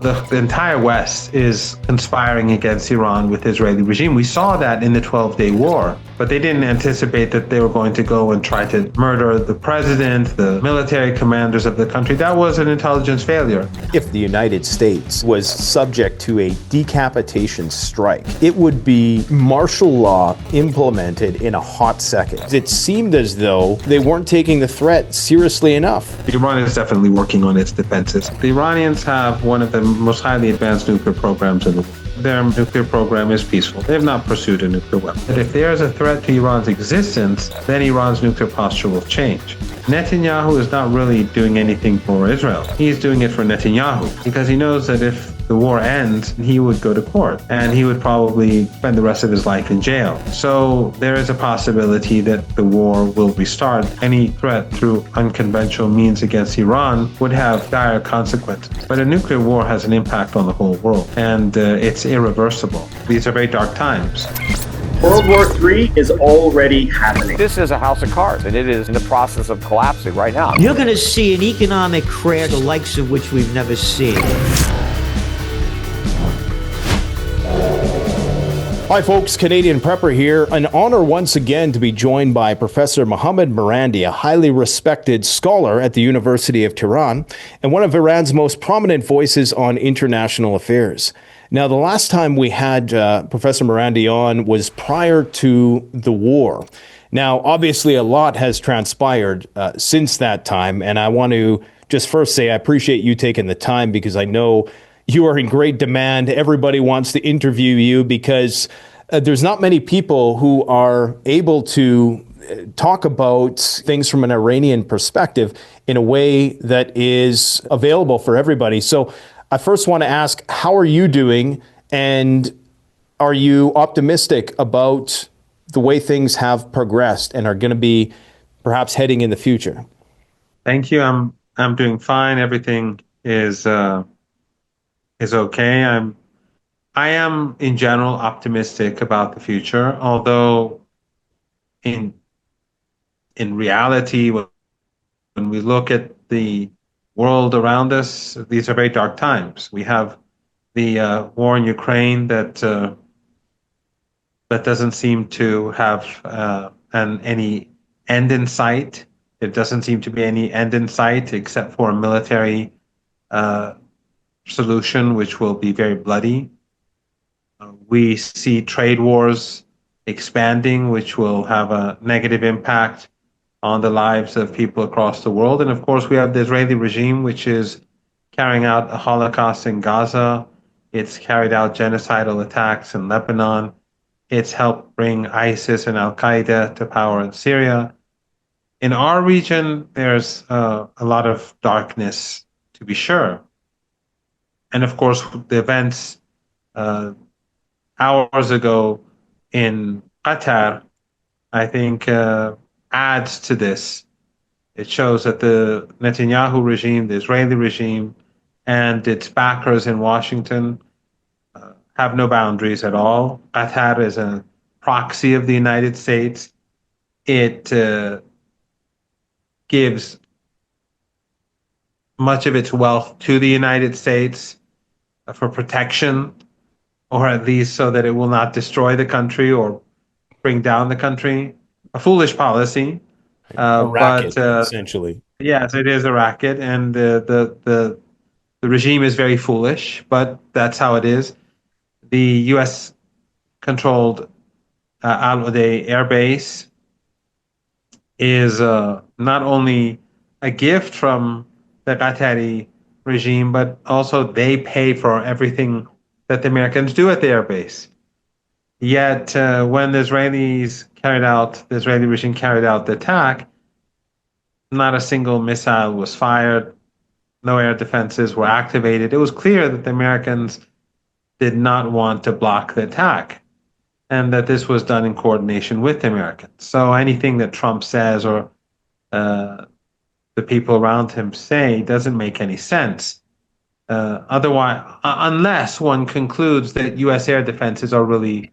The entire West is conspiring against Iran with the Israeli regime. We saw that in the 12-day war, but they didn't anticipate that they were going to go and try to murder the president, the military commanders of the country. That was an intelligence failure. If the United States was subject to a decapitation strike, it would be martial law implemented in a hot second. It seemed as though they weren't taking the threat seriously enough. Iran is definitely working on its defenses. The Iranians have one of the most highly advanced nuclear programs in the world. Their nuclear program is peaceful. They have not pursued a nuclear weapon. But if there is a threat to Iran's existence, then Iran's nuclear posture will change. Netanyahu is not really doing anything for Israel. He's doing it for Netanyahu because he knows that if the war ends, he would go to court and he would probably spend the rest of his life in jail. So there is a possibility that the war will restart. Any threat through unconventional means against Iran would have dire consequences. But a nuclear war has an impact on the whole world, and it's irreversible. These are very dark times. World War III is already happening. This is a house of cards, and it is in the process of collapsing right now. You're going to see an economic crash, the likes of which we've never seen. Hi folks, Canadian Prepper here. An honor once again to be joined by Professor Mohammad Marandi, a highly respected scholar at the University of Tehran and one of Iran's most prominent voices on international affairs. Now, the last time we had Professor Marandi on was prior to the war. Now, obviously, a lot has transpired since that time, and I want to just first say I appreciate you taking the time because I know you are in great demand. Everybody wants to interview you because there's not many people who are able to talk about things from an Iranian perspective in a way that is available for everybody. So I first want to ask, how are you doing? And are you optimistic about the way things have progressed and are going to be perhaps heading in the future? Thank you. I'm doing fine. Everything is okay. I am in general optimistic about the future, although in reality, when we look at the world around us, these are very dark times. We have the war in Ukraine that doesn't seem to have any end in sight. It doesn't seem to be any end in sight except for a military solution, which will be very bloody. We see trade wars expanding, which will have a negative impact on the lives of people across the world. And of course, we have the Israeli regime, which is carrying out a Holocaust in Gaza. It's carried out genocidal attacks in Lebanon. It's helped bring ISIS and Al-Qaeda to power in Syria. In our region, there's a lot of darkness, to be sure. And of course, the events hours ago in Qatar, I think, adds to this. It shows that the Netanyahu regime, the Israeli regime, and its backers in Washington have no boundaries at all. Qatar is a proxy of the United States. It gives much of its wealth to the United States for protection, or at least so that it will not destroy the country or bring down the country. A foolish policy. A racket, essentially. Yes, it is a racket, and the regime is very foolish, but that's how it is. The U.S.-controlled Al-Udeid Air Base is not only a gift from the Qatari regime, but also they pay for everything that the Americans do at the air base. Yet when the Israeli regime carried out the attack, not a single missile was fired, no air defenses were activated. It was clear that the Americans did not want to block the attack, and that this was done in coordination with the Americans. So anything that Trump says or the people around him say doesn't make any sense. Otherwise, unless one concludes that U.S. air defenses are really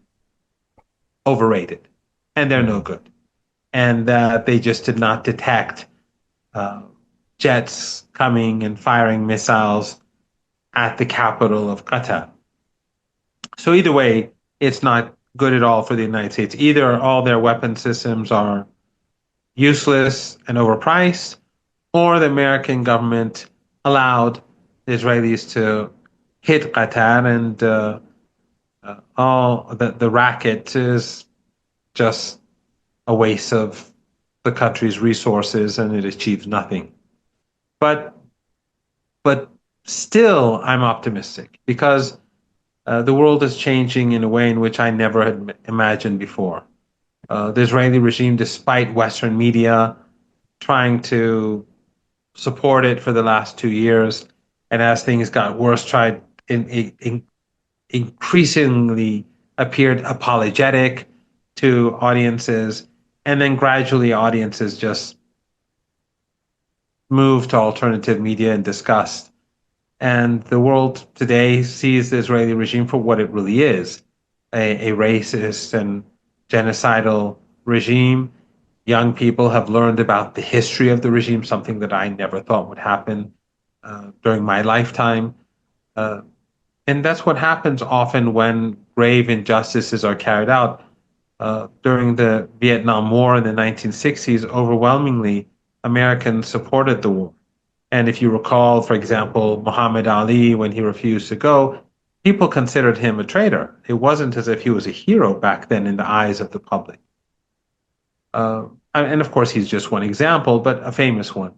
overrated and they're no good, and that they just did not detect jets coming and firing missiles at the capital of Qatar. So either way, it's not good at all for the United States. Either all their weapon systems are useless and overpriced, or the American government allowed the Israelis to hit Qatar, and all the racket is just a waste of the country's resources, and it achieves nothing. But but still, I'm optimistic because the world is changing in a way in which I never had imagined before. The Israeli regime, despite Western media trying to support it for the last 2 years, and as things got worse, tried increasingly appeared apologetic to audiences, and then gradually audiences just moved to alternative media in disgust. And the world today sees the Israeli regime for what it really is, a racist and genocidal regime. Young people have learned about the history of the regime, something that I never thought would happen during my lifetime. And that's what happens often when grave injustices are carried out. During the Vietnam War in the 1960s, overwhelmingly, Americans supported the war. And if you recall, for example, Muhammad Ali, when he refused to go, people considered him a traitor. It wasn't as if he was a hero back then in the eyes of the public. And of course, he's just one example, but a famous one.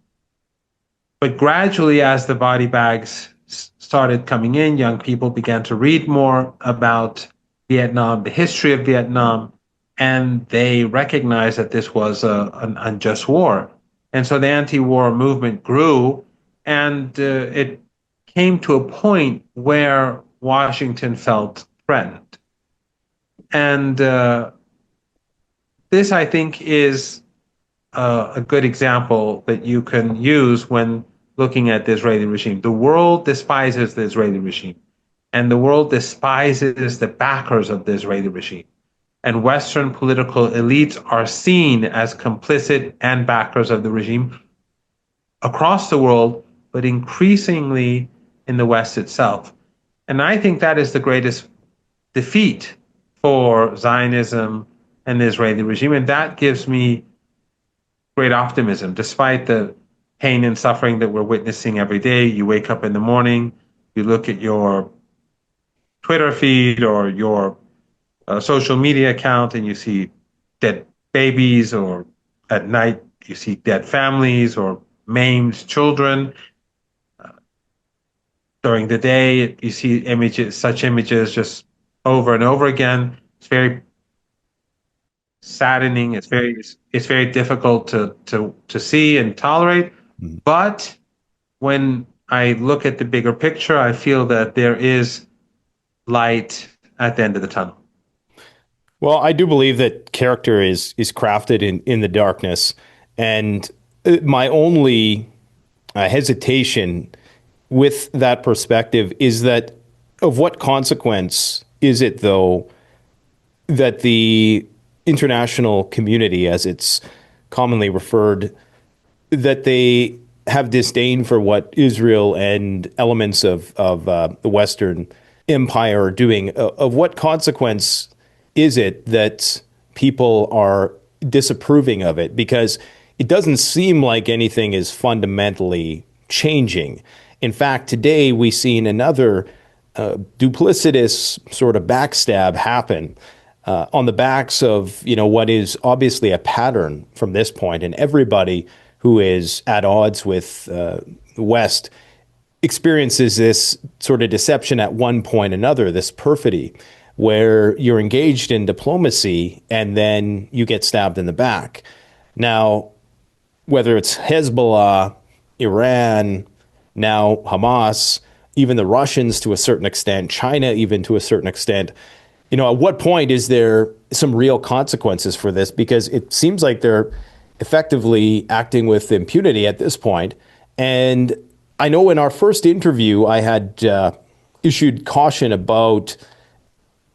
But gradually, as the body bags started coming in, young people began to read more about Vietnam, the history of Vietnam, and they recognized that this was an unjust war. And so the anti-war movement grew, and it came to a point where Washington felt threatened. And this, I think, is a good example that you can use when looking at the Israeli regime. The world despises the Israeli regime, and the world despises the backers of the Israeli regime. And Western political elites are seen as complicit and backers of the regime across the world, but increasingly in the West itself. And I think that is the greatest defeat for Zionism and the Israeli regime. And that gives me great optimism, despite the pain and suffering that we're witnessing every day. You wake up in the morning, you look at your Twitter feed or your social media account, and you see dead babies, or at night you see dead families or maimed children. During the day, you see images, such images, just over and over again. It's very saddening. It's very difficult to see and tolerate. Mm-hmm. But when I look at the bigger picture, I feel that there is light at the end of the tunnel. Well, I do believe that character is crafted in the darkness, and my only hesitation with that perspective is that of what consequence is it, though, that the international community, as it's commonly referred, that they have disdain for what Israel and elements of the Western Empire are doing? Of what consequence is it that people are disapproving of it? Because it doesn't seem like anything is fundamentally changing. In fact, today we've seen another duplicitous sort of backstab happen on the backs of, what is obviously a pattern from this point, and everybody who is at odds with the West experiences this sort of deception at one point or another, this perfidy, where you're engaged in diplomacy and then you get stabbed in the back. Now, whether it's Hezbollah, Iran, now Hamas, even the Russians to a certain extent, China even to a certain extent, at what point is there some real consequences for this? Because it seems like they're effectively acting with impunity at this point. And I know in our first interview, I had issued caution about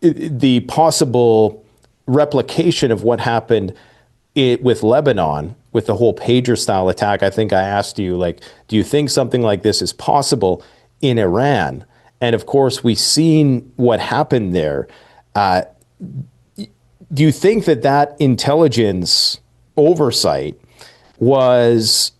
the possible replication of what happened with Lebanon, with the whole pager-style attack. I think I asked you, do you think something like this is possible in Iran? And of course, we've seen what happened there. Uh, do you think that that intelligence oversight was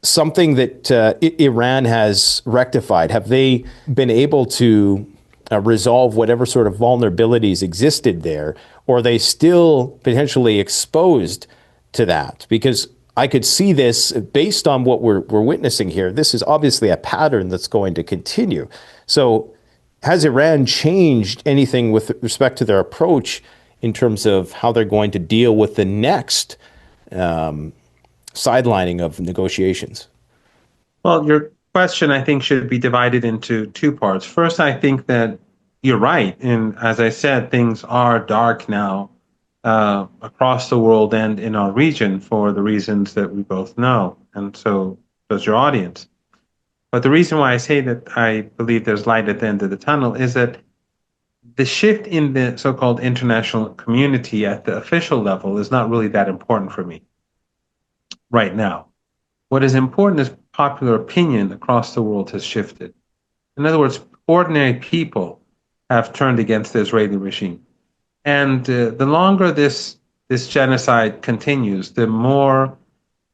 something that Iran has rectified? Have they been able to resolve whatever sort of vulnerabilities existed there, or are they still potentially exposed to that? Because I could see this based on what we're witnessing here. This is obviously a pattern that's going to continue. So has Iran changed anything with respect to their approach in terms of how they're going to deal with the next sidelining of negotiations? Well, your question, I think, should be divided into two parts. First, I think that you're right. And as I said, things are dark now across the world and in our region for the reasons that we both know. And so does your audience. But the reason why I say that I believe there's light at the end of the tunnel is that the shift in the so-called international community at the official level is not really that important for me right now. What is important is popular opinion across the world has shifted. In other words, ordinary people have turned against the Israeli regime. And the longer this genocide continues, the more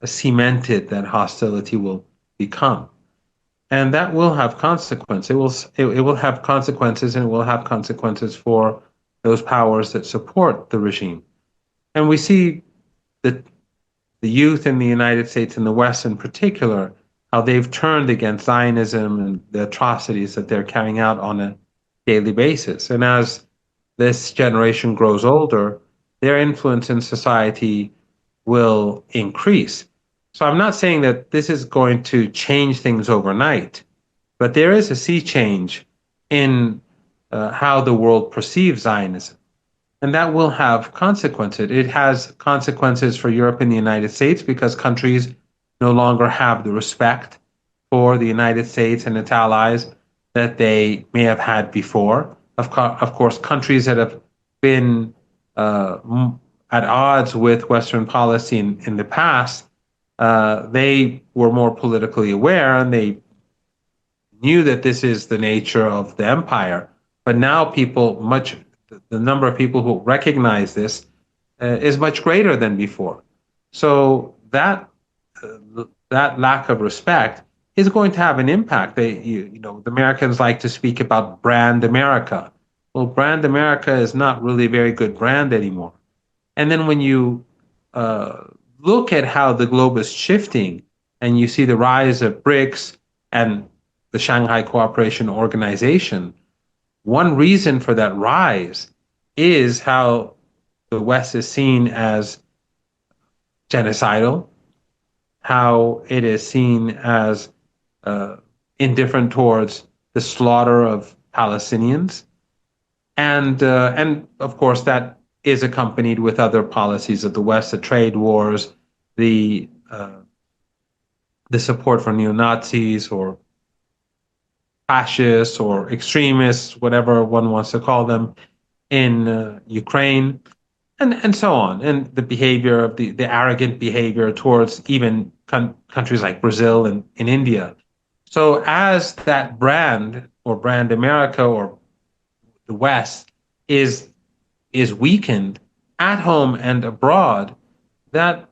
cemented that hostility will become. And that will have consequences. It will have consequences, and it will have consequences for those powers that support the regime. And we see that the youth in the United States and the West in particular, how they've turned against Zionism and the atrocities that they're carrying out on a daily basis. And as this generation grows older, their influence in society will increase. So I'm not saying that this is going to change things overnight, but there is a sea change in how the world perceives Zionism. And that will have consequences. It has consequences for Europe and the United States because countries no longer have the respect for the United States and its allies that they may have had before. Of course, countries that have been at odds with Western policy in the past, they were more politically aware and they knew that this is the nature of the empire. But now the number of people who recognize this is much greater than before. So that lack of respect is going to have an impact. The Americans like to speak about brand America. Well, brand America is not really a very good brand anymore. And then when you look at how the globe is shifting and you see the rise of BRICS and the Shanghai Cooperation Organization, one reason for that rise is how the West is seen as genocidal, how it is seen as indifferent towards the slaughter of Palestinians, and of course that is accompanied with other policies of the West, the trade wars, the support for neo-Nazis or fascists or extremists, whatever one wants to call them, in Ukraine, and so on, and the behavior of the arrogant behavior towards even countries like Brazil and in India. So as that brand or brand America or the West is weakened at home and abroad, that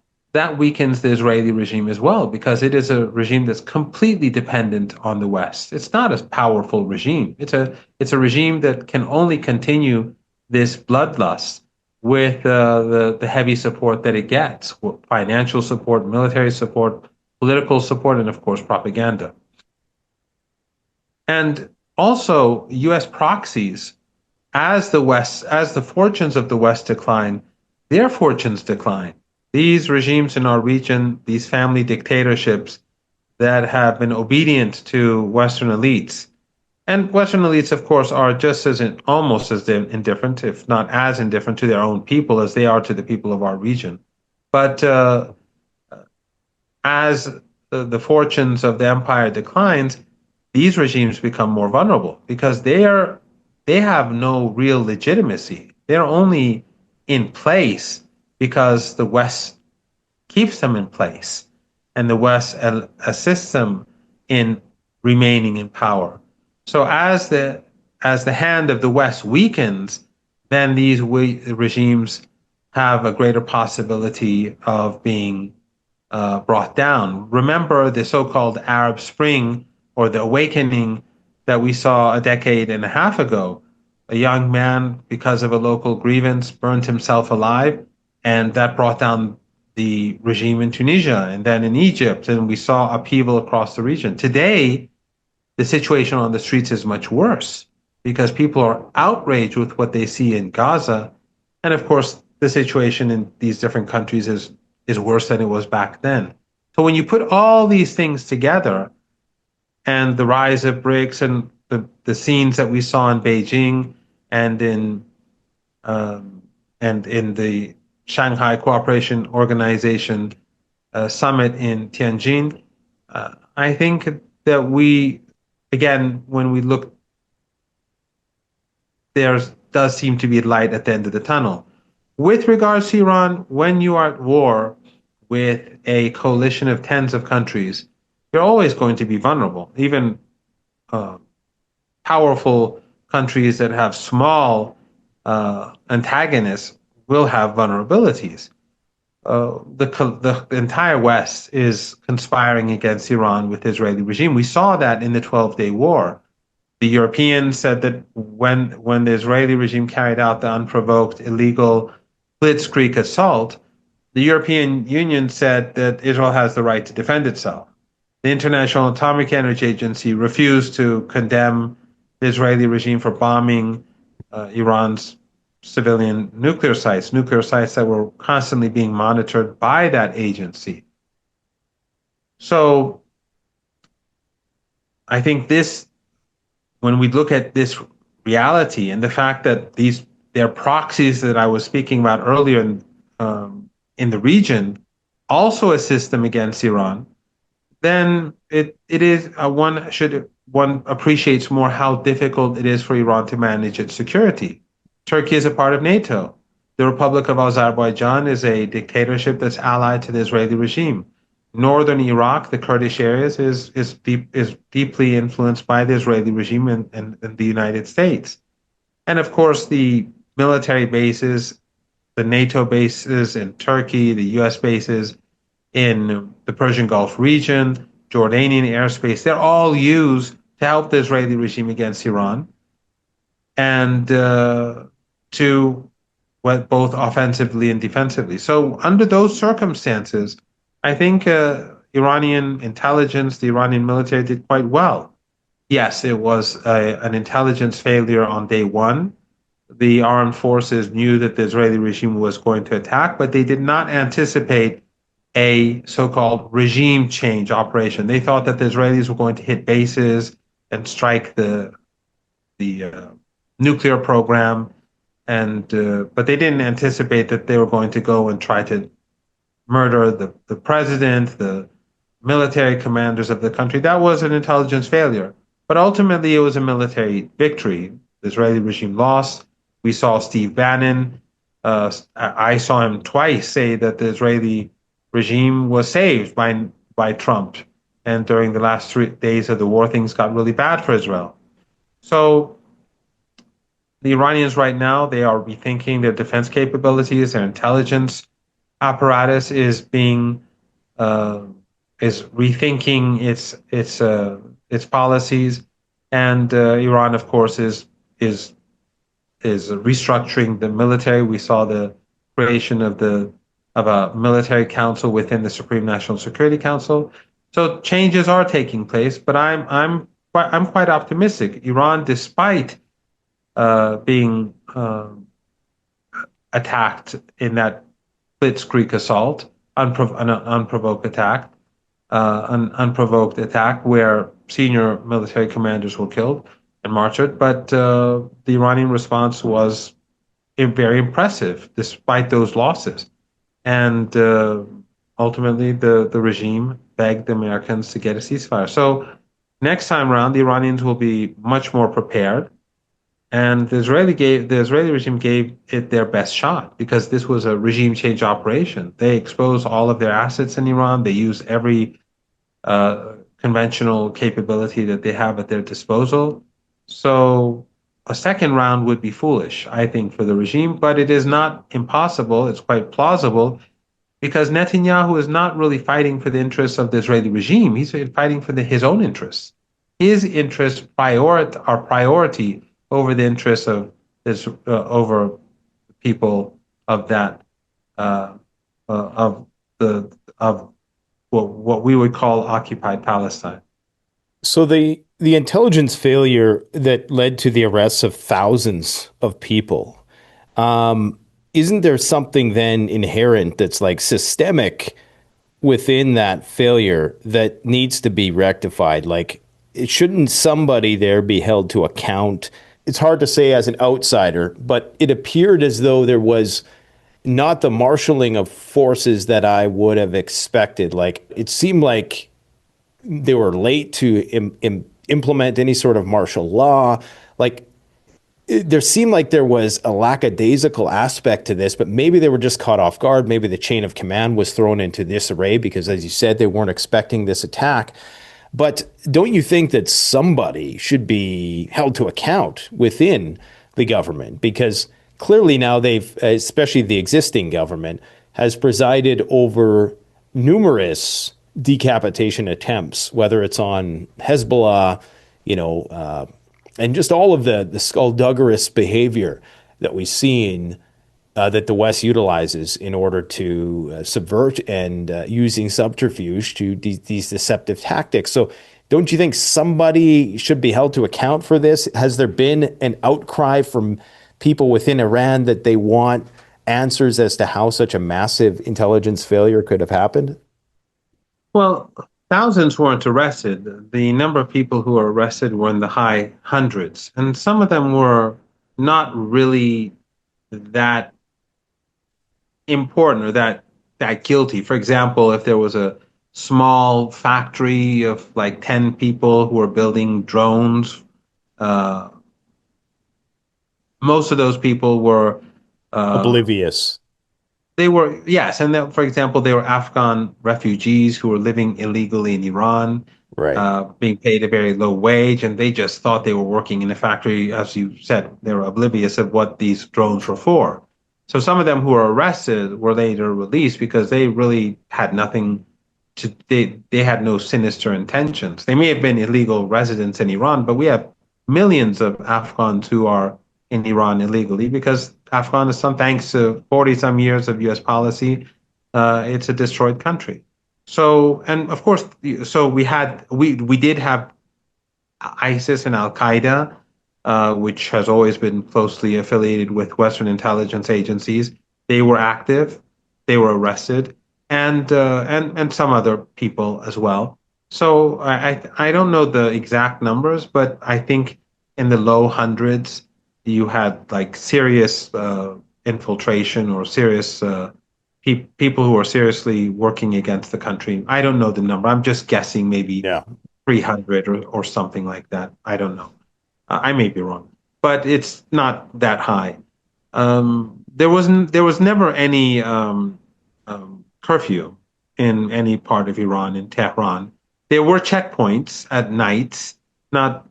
weakens the Israeli regime as well, because it is a regime that's completely dependent on the West. It's not a powerful regime. It's a regime that can only continue this bloodlust with the heavy support that it gets, financial support, military support, political support, and of course propaganda. And also U.S. proxies, as the fortunes of the West decline, their fortunes decline. These regimes in our region, these family dictatorships that have been obedient to Western elites, and Western elites, of course, are just almost as indifferent, if not as indifferent, to their own people as they are to the people of our region. But as the fortunes of the empire declines, these regimes become more vulnerable because they have no real legitimacy. They're only in place because the West keeps them in place and the West assists them in remaining in power. So as the hand of the West weakens, then these regimes have a greater possibility of being brought down. Remember the so-called Arab Spring or the awakening that we saw a decade and a half ago. A young man, because of a local grievance, burned himself alive, and that brought down the regime in Tunisia and then in Egypt, and we saw upheaval across the region. Today, the situation on the streets is much worse because people are outraged with what they see in Gaza. And of course, the situation in these different countries is worse than it was back then. So when you put all these things together and the rise of BRICS and the scenes that we saw in Beijing and in the Shanghai Cooperation Organization summit in Tianjin, I think that again, when we look, there does seem to be light at the end of the tunnel. With regards to Iran, when you are at war with a coalition of tens of countries, you're always going to be vulnerable. Even powerful countries that have small antagonists will have vulnerabilities. The entire West is conspiring against Iran with the Israeli regime. We saw that in the 12-day war. The Europeans said that when the Israeli regime carried out the unprovoked, illegal blitzkrieg assault, the European Union said that Israel has the right to defend itself. The International Atomic Energy Agency refused to condemn the Israeli regime for bombing Iran's civilian nuclear sites that were constantly being monitored by that agency. So I think when we look at this reality and the fact that they're proxies that I was speaking about earlier in the region also assist them against Iran, then it is one appreciates more how difficult it is for Iran to manage its security. Turkey is a part of NATO. The Republic of Azerbaijan is a dictatorship that's allied to the Israeli regime. Northern Iraq, the Kurdish areas, is deeply influenced by the Israeli regime and the United States. And of course, the military bases, the NATO bases in Turkey, the US bases in the Persian Gulf region, Jordanian airspace, they're all used to help the Israeli regime against Iran and to both offensively and defensively. So under those circumstances, I think Iranian intelligence, the Iranian military did quite well. Yes, it was an intelligence failure on day one. The armed forces knew that the Israeli regime was going to attack, but they did not anticipate a so-called regime change operation. They thought that the Israelis were going to hit bases and strike the nuclear program, but they didn't anticipate that they were going to go and try to murder the president, the military commanders of the country. That was an intelligence failure. But ultimately, it was a military victory. The Israeli regime lost. We saw Steve Bannon. I saw him twice say that the Israeli regime was saved by Trump. And during the last 3 days of the war, things got really bad for Israel. So the Iranians right now, they are rethinking their defense capabilities, their intelligence apparatus is rethinking its policies, and Iran, of course, is restructuring the military. We saw the creation of a military council within the Supreme National Security Council. So changes are taking place, but I'm quite optimistic. Iran, despite being attacked in that blitzkrieg assault, an unprovoked attack where senior military commanders were killed and martyred. But the Iranian response was very impressive despite those losses. And ultimately, the regime begged the Americans to get a ceasefire. So next time around, the Iranians will be much more prepared. And the Israeli regime gave it their best shot because this was a regime change operation. They exposed all of their assets in Iran. They used every conventional capability that they have at their disposal. So a second round would be foolish, I think, for the regime, but it is not impossible. It's quite plausible because Netanyahu is not really fighting for the interests of the Israeli regime. He's fighting for his own interests. His interests are priority over the interests of this over people of that of of what we would call occupied Palestine. So the intelligence failure that led to the arrests of thousands of people, isn't there something then inherent that's like systemic within that failure that needs to be rectified? Like, it shouldn't somebody there be held to account? It's hard to say as an outsider, but it appeared as though there was not the marshaling of forces that I would have expected. Like, it seemed like they were late to implement any sort of martial law. Like, there seemed like there was a lackadaisical aspect to this, but maybe they were just caught off guard. Maybe the chain of command was thrown into disarray because, as you said, they weren't expecting this attack. But don't you think that somebody should be held to account within the government? Because clearly now they've, especially the existing government, has presided over numerous decapitation attempts, whether it's on Hezbollah, you know, and just all of the skullduggerous behavior that we've seen that the West utilizes in order to subvert and using subterfuge to these deceptive tactics. So, don't you think somebody should be held to account for this? Has there been an outcry from people within Iran that they want answers as to how such a massive intelligence failure could have happened? Well, thousands weren't arrested. The number of people who were arrested were in the high hundreds, and some of them were not really that important or that guilty. For example, if there was a small factory of like 10 people who were building drones, uh, most of those people were uh, Oblivious. they were, yes, and then, for example, they were Afghan refugees who were living illegally in Iran, Right. being paid a very low wage, and they just thought they were working in a factory. As you said, they were oblivious of what these drones were for. So some of them who were arrested were later released because they really had nothing to, they had no sinister intentions. They may have been illegal residents in Iran, but we have millions of Afghans who are in Iran illegally because Afghanistan, thanks to 40 some years of US policy, it's a destroyed country. So, and of course, so we did have ISIS and Al Qaeda, which has always been closely affiliated with Western intelligence agencies. They were active, they were arrested, and some other people as well. So I don't know the exact numbers, but I think in the low hundreds you had like serious infiltration or serious people who are seriously working against the country. I don't know the number. I'm just guessing maybe Yeah. 300 or something like that. I don't know. I may be wrong, but it's not that high. There was never any curfew in any part of Iran, in Tehran. There were checkpoints at nights, not,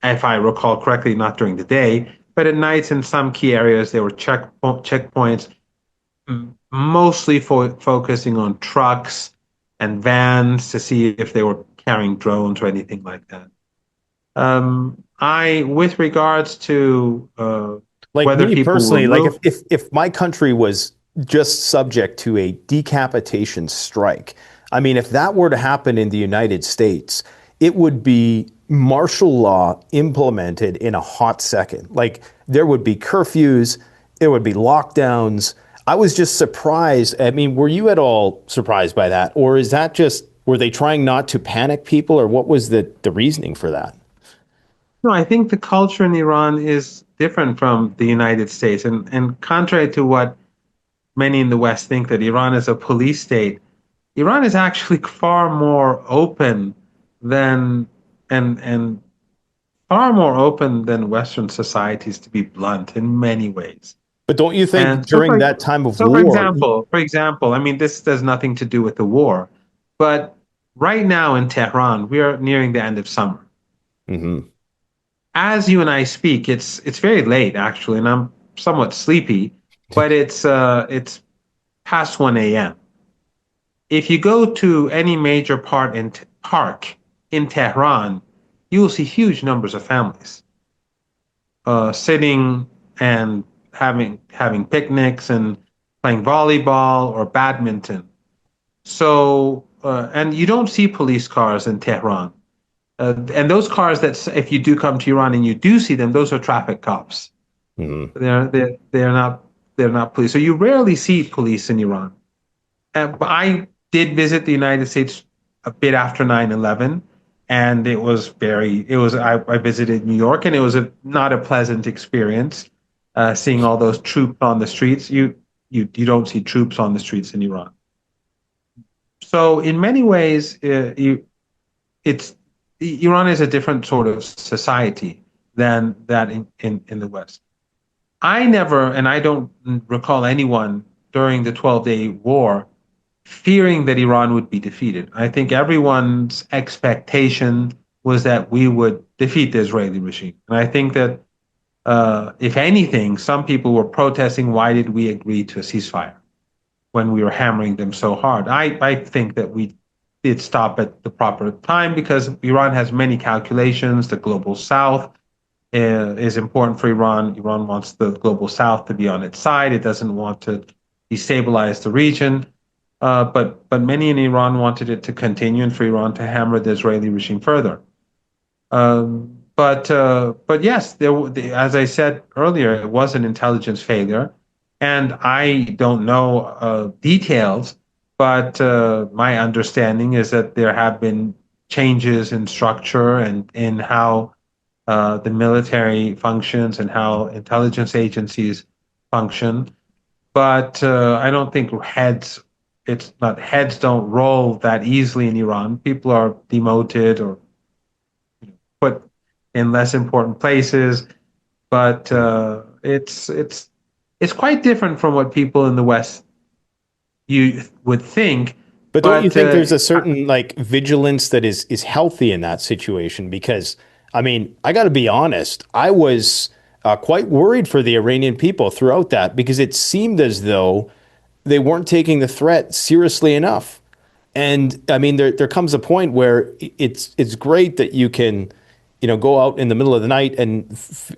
if I recall correctly, not during the day, but at nights in some key areas there were checkpoints, mostly focusing on trucks and vans to see if they were carrying drones or anything like that. With regards to Like whether me people were personally, like moved, if my country was just subject to a decapitation strike, I mean, if that were to happen in the United States, it would be martial law implemented in a hot second. Like, there would be curfews, there would be lockdowns. I was just surprised. I mean, were you at all surprised by that? Or is that just, were they trying not to panic people, or what was the reasoning for that? no, I think the culture in Iran is different from the United States, and contrary to what many in the West think that Iran is a police state, Iran is actually far more open than and far more open than Western societies, to be blunt, in many ways. But don't you think And so, during that time of for war, example, I mean, this has nothing to do with the war, but right now in Tehran, we are nearing the end of summer. Mhm. as you and I speak, it's very late actually, and I'm somewhat sleepy, but it's past 1 a.m. If you go to any major park in Tehran, you will see huge numbers of families sitting and having picnics and playing volleyball or badminton. So, and you don't see police cars in Tehran. And those cars that, if you do come to Iran and you do see them, those are traffic cops. Mhm. They're not police. So you rarely see police in Iran. But I did visit the United States a bit after 9/11, and I visited New York, and it was not a pleasant experience seeing all those troops on the streets. You don't see troops on the streets in Iran. So in many ways, it's Iran is a different sort of society than that in the West. I never, and I don't recall anyone during the 12-day war fearing that Iran would be defeated. I think everyone's expectation was that we would defeat the Israeli regime. And I think that, if anything, some people were protesting, why did we agree to a ceasefire when we were hammering them so hard? I think that we did stop at the proper time because Iran has many calculations. The global south is important for Iran. Iran wants the global south to be on its side. It doesn't want to destabilize the region. But many in Iran wanted it to continue and for Iran to hammer the Israeli regime further. But yes, as I said earlier, it was an intelligence failure, and I don't know details, but my understanding is that there have been changes in structure and in how the military functions and how intelligence agencies function. But I don't think heads don't roll that easily in Iran. People are demoted or put in less important places, but it's quite different from what people in the West you would think. But don't you But think there's a certain like vigilance that is healthy in that situation? Because I mean, I got to be honest, I was quite worried for the Iranian people throughout that because it seemed as though they weren't taking the threat seriously enough. And I mean, there comes a point where it's great that you can, go out in the middle of the night and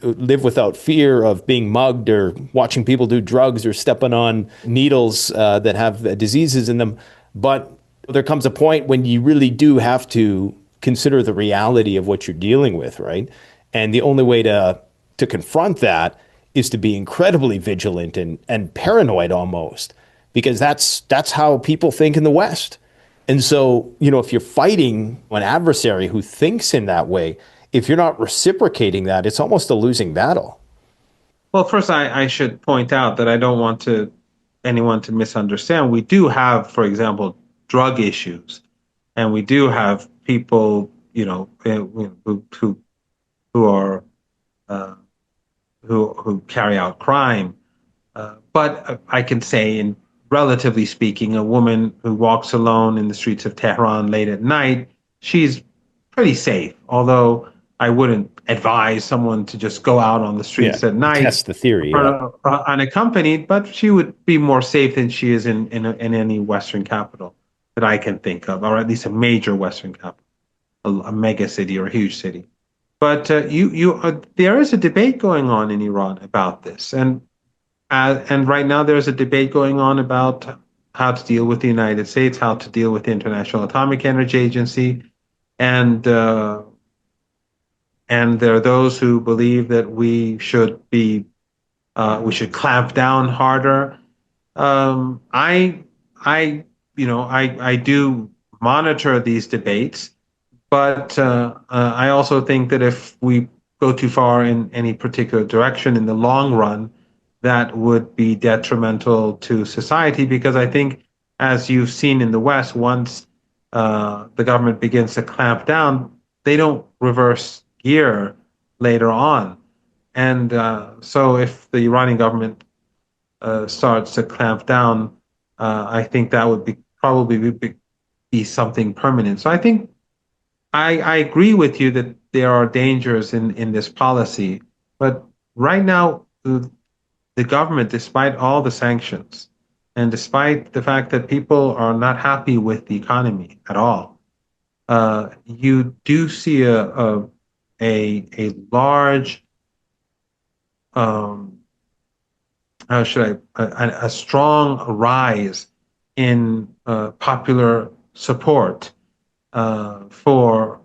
live without fear of being mugged or watching people do drugs or stepping on needles that have diseases in them. But there comes a point when you really do have to consider the reality of what you're dealing with, right? And the only way to confront that is to be incredibly vigilant and paranoid almost, because that's how people think in the West. And so, if you're fighting an adversary who thinks in that way, if you're not reciprocating that, it's almost a losing battle. well, first I should point out that I don't want anyone to misunderstand. We do have, for example, drug issues, and we do have people, who are uh, who carry out crime. But I can say, in relatively speaking, a woman who walks alone in the streets of Tehran late at night, she's pretty safe. Although I wouldn't advise someone to just go out on the Yeah, streets at night test the theory. Yeah. unaccompanied, but she would be more safe than she is in any Western capital that I can think of, or at least a major Western capital, a mega city or a huge city. But there is a debate going on in Iran about this, and right now there's a debate going on about how to deal with the United States, how to deal with the International Atomic Energy Agency, and and there are those who believe that we should clamp down harder. I I do monitor these debates, but I also think that if we go too far in any particular direction in the long run, that would be detrimental to society. Because I think, as you've seen in the West, once the government begins to clamp down, they don't reverse gear later on. And so, if the Iranian government starts to clamp down, I think that would be something permanent. So I think I agree with you that there are dangers in this policy. But right now, the government, despite all the sanctions, and despite the fact that people are not happy with the economy at all, you do see a large, um, how should a strong rise in popular support for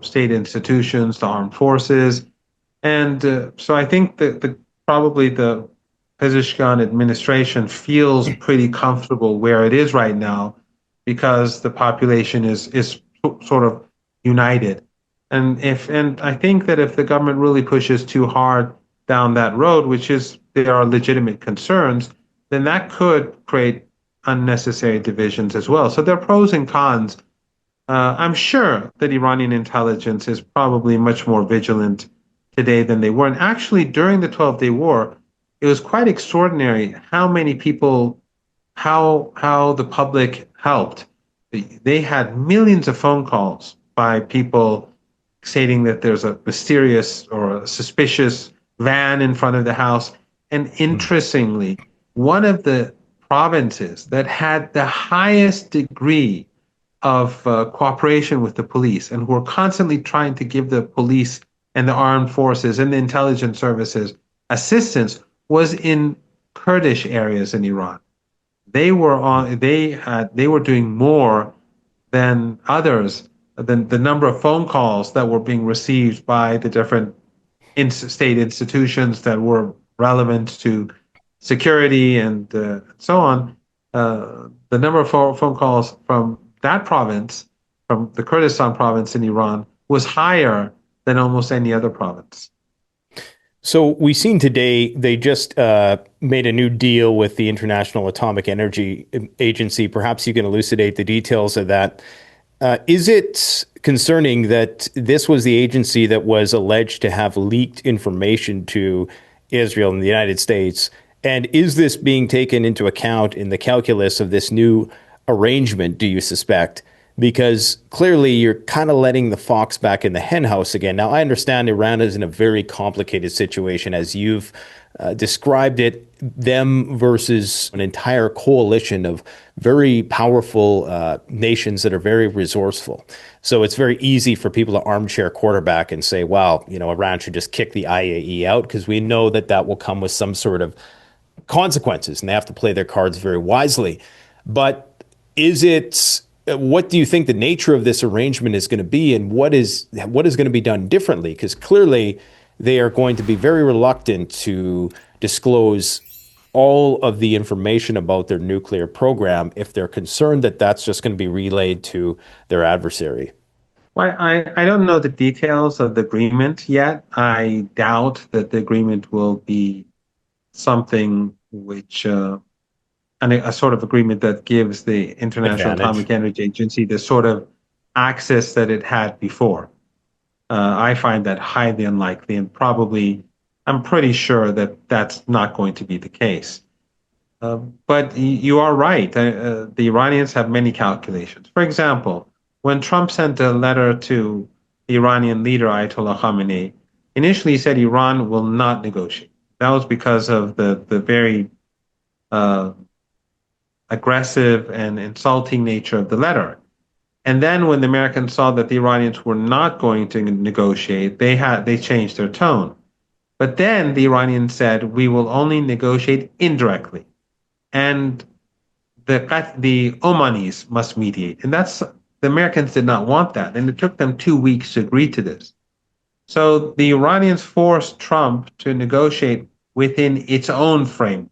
state institutions, the armed forces, and so I think that probably the Pezeshkian administration feels pretty comfortable where it is right now because the population is sort of united. And I think that if the government really pushes too hard down that road, which is there are legitimate concerns, then that could create unnecessary divisions as well. So there are pros and cons. I'm sure that Iranian intelligence is probably much more vigilant today than they were. And actually, during the 12-day war, it was quite extraordinary how many people, how the public helped. They had millions of phone calls by people stating that there's a mysterious or a suspicious van in front of the house. And interestingly, one of the provinces that had the highest degree of cooperation with the police and who were constantly trying to give the police and the armed forces and the intelligence services assistance was in Kurdish areas in Iran. They were doing more than others than the number of phone calls that were being received by the different state institutions that were relevant to security and so on. The number of phone calls from that province, from the Kurdistan province in Iran, was higher than almost any other province. So we've seen today they just made a new deal with the International Atomic Energy Agency. Perhaps you can elucidate the details of that. Is it concerning that this was the agency that was alleged to have leaked information to Israel and the United States? And is this being taken into account in the calculus of this new arrangement, do you suspect? Because clearly you're kind of letting the fox back in the henhouse again. Now, I understand Iran is in a very complicated situation, as you've described it, them versus an entire coalition of very powerful nations that are very resourceful. So it's very easy for people to armchair quarterback and say, well, you know, Iran should just kick the IAE out, because we know that that will come with some sort of consequences, and they have to play their cards very wisely. But what do you think the nature of this arrangement is going to be, and what is going to be done differently? Because clearly they are going to be very reluctant to disclose all of the information about their nuclear program if they're concerned that that's just going to be relayed to their adversary. Well, I don't know the details of the agreement yet. I doubt that the agreement will be something which and a sort of agreement that gives the International Atomic Energy Agency the sort of access that it had before. I find that highly unlikely, and probably I'm pretty sure that that's not going to be the case. But you are right. The Iranians have many calculations. For example, when Trump sent a letter to the Iranian leader, Ayatollah Khamenei, initially he said Iran will not negotiate. That was because of the very aggressive and insulting nature of the letter. And then when the Americans saw that the Iranians were not going to negotiate, they changed their tone. But then the Iranians said, we will only negotiate indirectly. And the Omanis must mediate. And the Americans did not want that. And it took them 2 weeks to agree to this. So the Iranians forced Trump to negotiate within its own frame.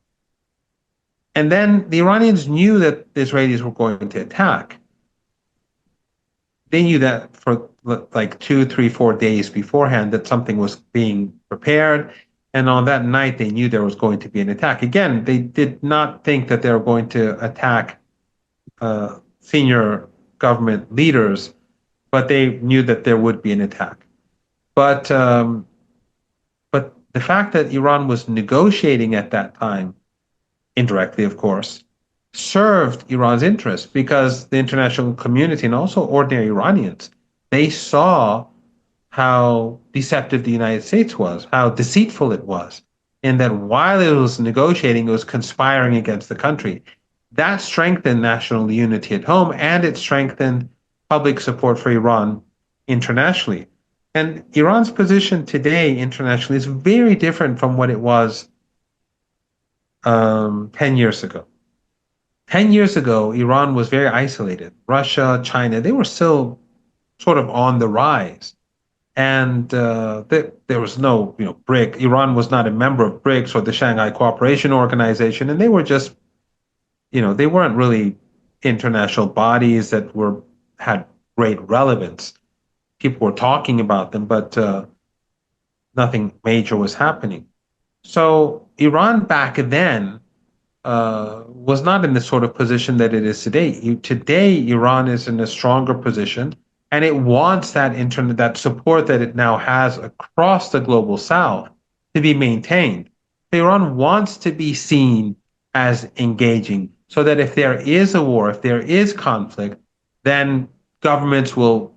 And then the Iranians knew that the Israelis were going to attack. They knew that for like 2, 3, 4 days beforehand that something was being prepared. And on that night, they knew there was going to be an attack. Again, they did not think that they were going to attack senior government leaders, but they knew that there would be an attack. But the fact that Iran was negotiating at that time, indirectly, of course, served Iran's interest, because the international community and also ordinary Iranians, they saw how deceptive the United States was, how deceitful it was, and that while it was negotiating, it was conspiring against the country. That strengthened national unity at home, and it strengthened public support for Iran internationally. And Iran's position today internationally is very different from what it was 10 years ago. 10 years ago, Iran was very isolated. Russia, China, they were still sort of on the rise. And there was no, BRIC. Iran was not a member of BRICS or the Shanghai Cooperation Organization, and they were just, they weren't really international bodies that had great relevance. People were talking about them, but nothing major was happening. So Iran back then was not in the sort of position that it is today. Today, Iran is in a stronger position, and it wants that support that it now has across the global South to be maintained. Iran wants to be seen as engaging, so that if there is a war, if there is conflict, then governments will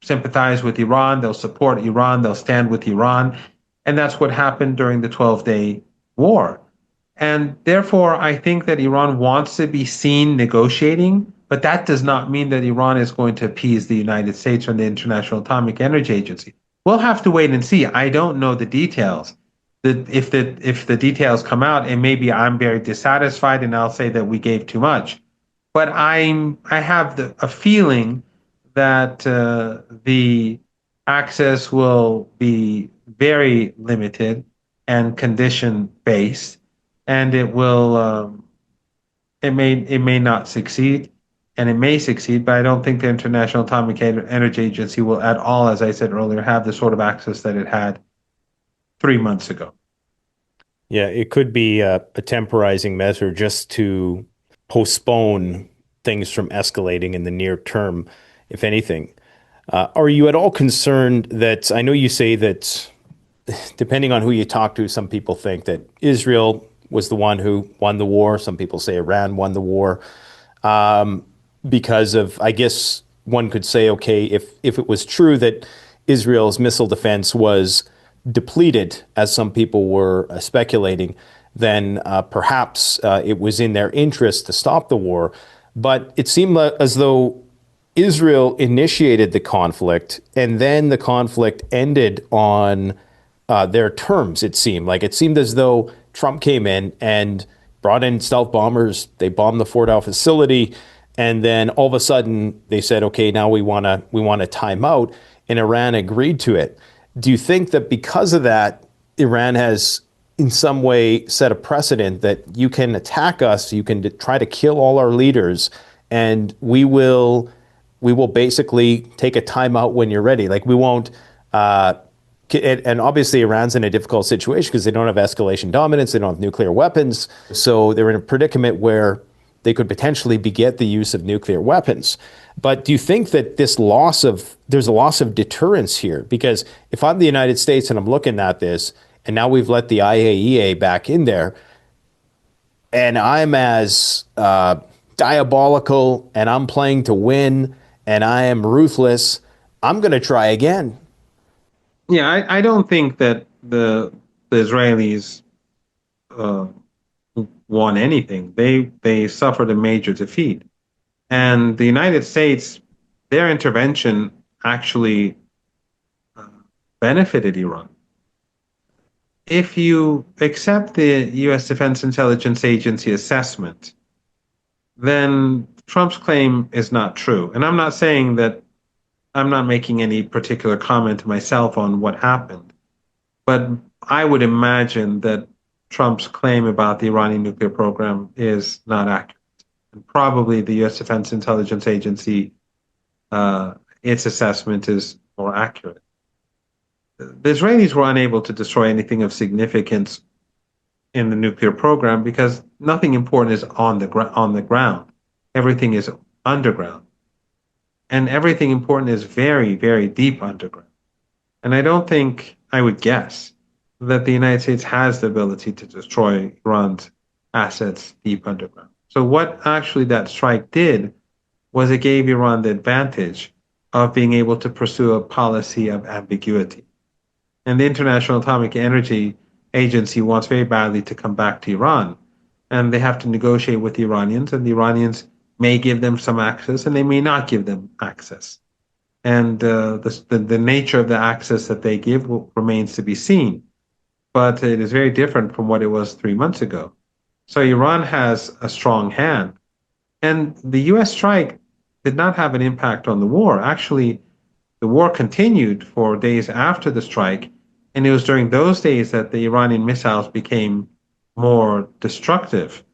sympathize with Iran, they'll support Iran, they'll stand with Iran. And that's what happened during the 12-day war. And therefore, I think that Iran wants to be seen negotiating, but that does not mean that Iran is going to appease the United States or the International Atomic Energy Agency. We'll have to wait and see. I don't know the details. If the details come out, and maybe I'm very dissatisfied and I'll say that we gave too much. But I have a feeling that the access will be very limited and condition based, and it may not succeed, and it may succeed, but I don't think the International Atomic Energy Agency will at all, as I said earlier, have the sort of access that it had 3 months ago. Yeah, it could be a temporizing measure just to postpone things from escalating in the near term, if anything. Are you at all concerned that, I know you say that depending on who you talk to, some people think that Israel was the one who won the war. Some people say Iran won the war because of, I guess one could say, okay, if it was true that Israel's missile defense was depleted, as some people were speculating, then perhaps it was in their interest to stop the war. But it seemed as though Israel initiated the conflict, and then the conflict ended on their terms, it seemed. Like it seemed as though Trump came in and brought in stealth bombers. They bombed the Fordow facility, and then all of a sudden they said, okay, now we want to time out, and Iran agreed to it. Do you think that because of that, Iran has in some way set a precedent that you can attack us, you can try to kill all our leaders, and we will basically take a timeout when you're ready? Like we won't, and obviously Iran's in a difficult situation because they don't have escalation dominance, they don't have nuclear weapons, so they're in a predicament where they could potentially beget the use of nuclear weapons. But do you think that there's a loss of deterrence here? Because if I'm the United States and I'm looking at this, and now we've let the IAEA back in there, and I'm as diabolical, and I'm playing to win, and I am ruthless, I'm going to try again. Yeah, I don't think that the Israelis won anything. They suffered a major defeat. And the United States, their intervention actually benefited Iran. If you accept the U.S. Defense Intelligence Agency assessment, then Trump's claim is not true. And I'm not saying that, I'm not making any particular comment myself on what happened, but I would imagine that Trump's claim about the Iranian nuclear program is not accurate. And probably the U.S. Defense Intelligence Agency, its assessment is more accurate. The Israelis were unable to destroy anything of significance in the nuclear program because nothing important is on the ground. Everything is underground. And everything important is very, very deep underground. And I don't think, I would guess, that the United States has the ability to destroy Iran's assets deep underground. So what actually that strike did was it gave Iran the advantage of being able to pursue a policy of ambiguity. And the International Atomic Energy Agency wants very badly to come back to Iran. And they have to negotiate with the Iranians, and the Iranians may give them some access and they may not give them access. And the nature of the access that they give remains to be seen. But it is very different from what it was 3 months ago. So Iran has a strong hand. And the US strike did not have an impact on the war. Actually, the war continued for days after the strike, and it was during those days that the Iranian missiles became more destructive,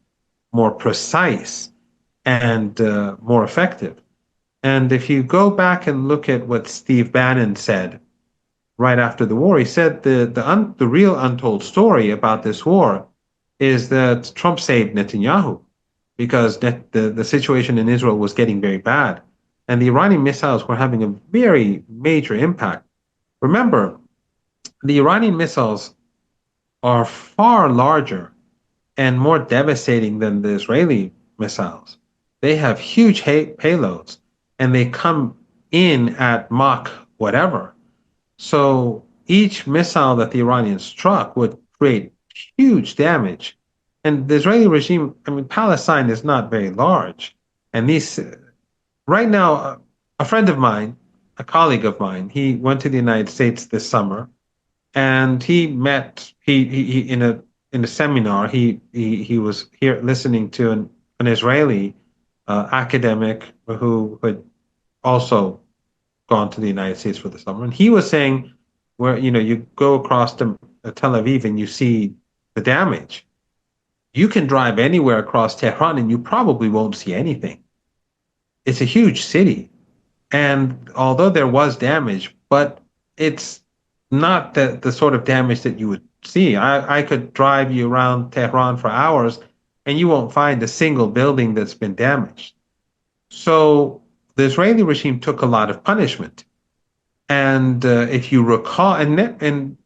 more precise, and more effective. And if you go back and look at what Steve Bannon said right after the war, he said the real untold story about this war is that Trump saved Netanyahu because the situation in Israel was getting very bad. And the Iranian missiles were having a very major impact. Remember, the Iranian missiles are far larger and more devastating than the Israeli missiles. They have huge payloads and they come in at Mach whatever. So each missile that the Iranians struck would create huge damage. And the Israeli regime, I mean, Palestine is not very large. And these, right now, a friend of mine, a colleague of mine, he went to the United States this summer and he met, he in a seminar, he was here listening to an Israeli academic who had also gone to the United States for the summer, and he was saying where you go across to Tel Aviv and you see the damage. You can drive anywhere across Tehran and you probably won't see anything. It's a huge city, and although there was damage, but it's not the sort of damage that you would see. I could drive you around Tehran for hours and you won't find a single building that's been damaged. So the Israeli regime took a lot of punishment. And if you recall, and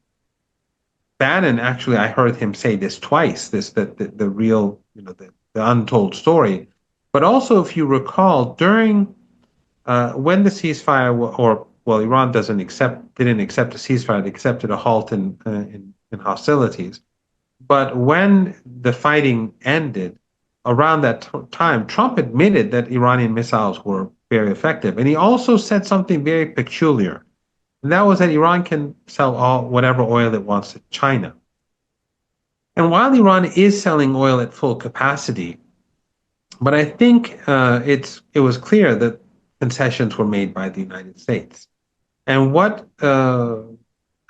Bannon, actually, I heard him say this twice, that the real, the untold story. But also, if you recall, during when the ceasefire, Iran didn't accept a ceasefire, they accepted a halt in hostilities. But when the fighting ended, around that time, Trump admitted that Iranian missiles were very effective. And he also said something very peculiar. And that was that Iran can sell whatever oil it wants to China. And while Iran is selling oil at full capacity, but I think it was clear that concessions were made by the United States. And what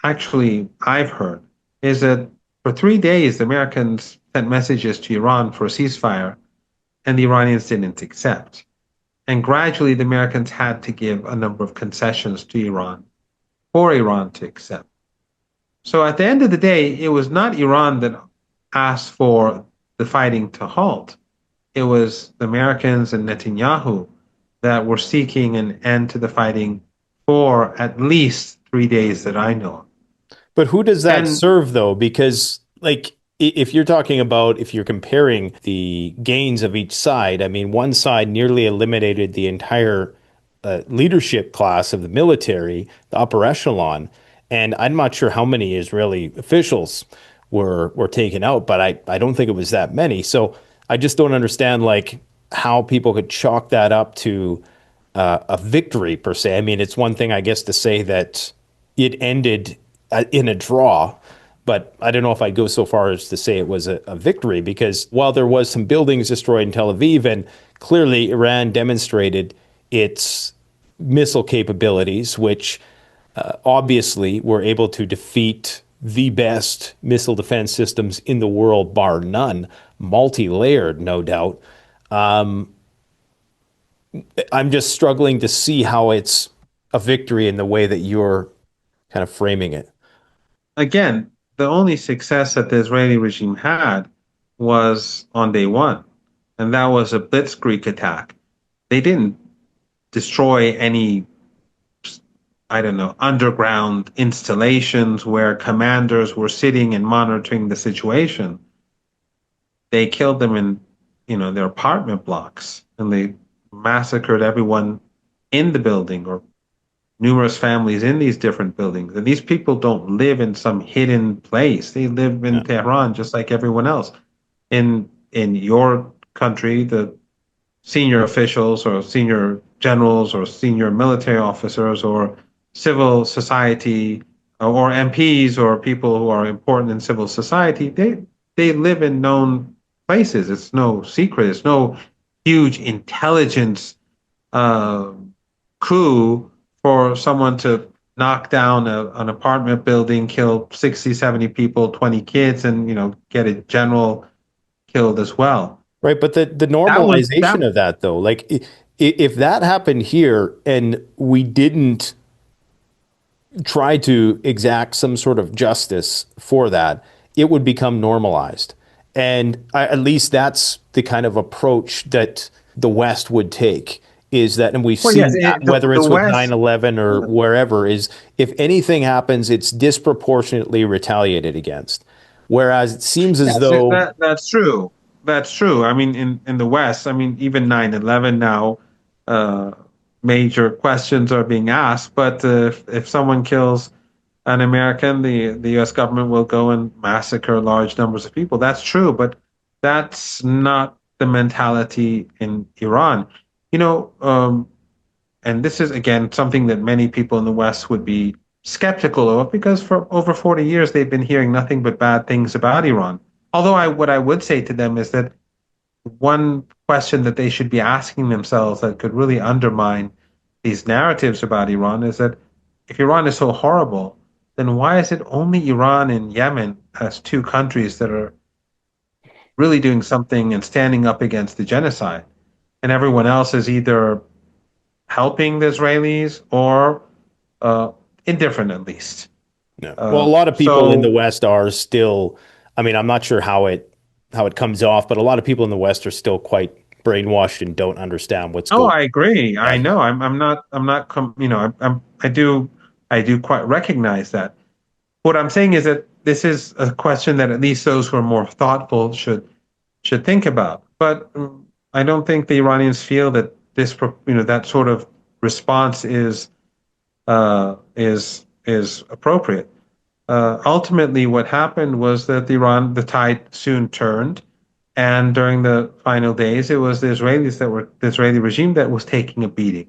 actually I've heard is that for 3 days, the Americans sent messages to Iran for a ceasefire, and the Iranians didn't accept. And gradually, the Americans had to give a number of concessions to Iran for Iran to accept. So at the end of the day, it was not Iran that asked for the fighting to halt. It was the Americans and Netanyahu that were seeking an end to the fighting for at least 3 days that I know of. But who does that serve, though? Because, like, if you're talking about, if you're comparing the gains of each side, I mean, one side nearly eliminated the entire leadership class of the military, the upper echelon, and I'm not sure how many Israeli officials were taken out, but I don't think it was that many. So I just don't understand, like, how people could chalk that up to a victory per se. I mean, it's one thing, I guess, to say that it ended in a draw, but I don't know if I'd go so far as to say it was a victory, because while there was some buildings destroyed in Tel Aviv, and clearly Iran demonstrated its missile capabilities, which obviously were able to defeat the best missile defense systems in the world, bar none, multi-layered, no doubt. I'm just struggling to see how it's a victory in the way that you're kind of framing it. Again, the only success that the Israeli regime had was on day one, and that was a blitzkrieg attack. They didn't destroy any, I don't know, underground installations where commanders were sitting and monitoring the situation. They killed them in, their apartment blocks, and they massacred everyone in the building or numerous families in these different buildings. And these people don't live in some hidden place. They live in Yeah. Tehran just like everyone else. In your country, the senior officials or senior generals or senior military officers or civil society or MPs or people who are important in civil society, they live in known places. It's no secret. It's no huge intelligence uh, coup for someone to knock down an apartment building, kill 60, 70 people, 20 kids, and get a general killed as well. Right, but the That was that. normalization of that though, like if that happened here and we didn't try to exact some sort of justice for that, it would become normalized. And at least that's the kind of approach that the West would take is that, and we've Well, yes, seen that whether the it's with West. 9/11 or wherever, is if anything happens, it's disproportionately retaliated against. Whereas it seems as though, That's true. That's true. I mean, in the West, I mean, even 9/11 now, uh, major questions are being asked. But if someone kills an American, the U.S. government will go and massacre large numbers of people. That's true, but that's not the mentality in Iran. You know, and this is again something that many people in the West would be skeptical of because for over 40 years they've been hearing nothing but bad things about Iran. Although what I would say to them is that one question that they should be asking themselves that could really undermine these narratives about Iran is that if Iran is so horrible, then why is it only Iran and Yemen as two countries that are really doing something and standing up against the genocide? And everyone else is either helping the Israelis or uh, indifferent at least. yeah. Well, a lot of people in the So, West are still, I mean, I'm not sure how it comes off, but a lot of people in the West are still quite brainwashed and don't understand what's oh, going I agree. on. I Yeah. know. I'm not. I do quite recognize that. What I'm saying is that this is a question that at least those who are more thoughtful should think about. But I don't think the Iranians feel that that sort of response is appropriate. Ultimately, what happened was that the tide soon turned, and during the final days, it was the Israeli regime that was taking a beating.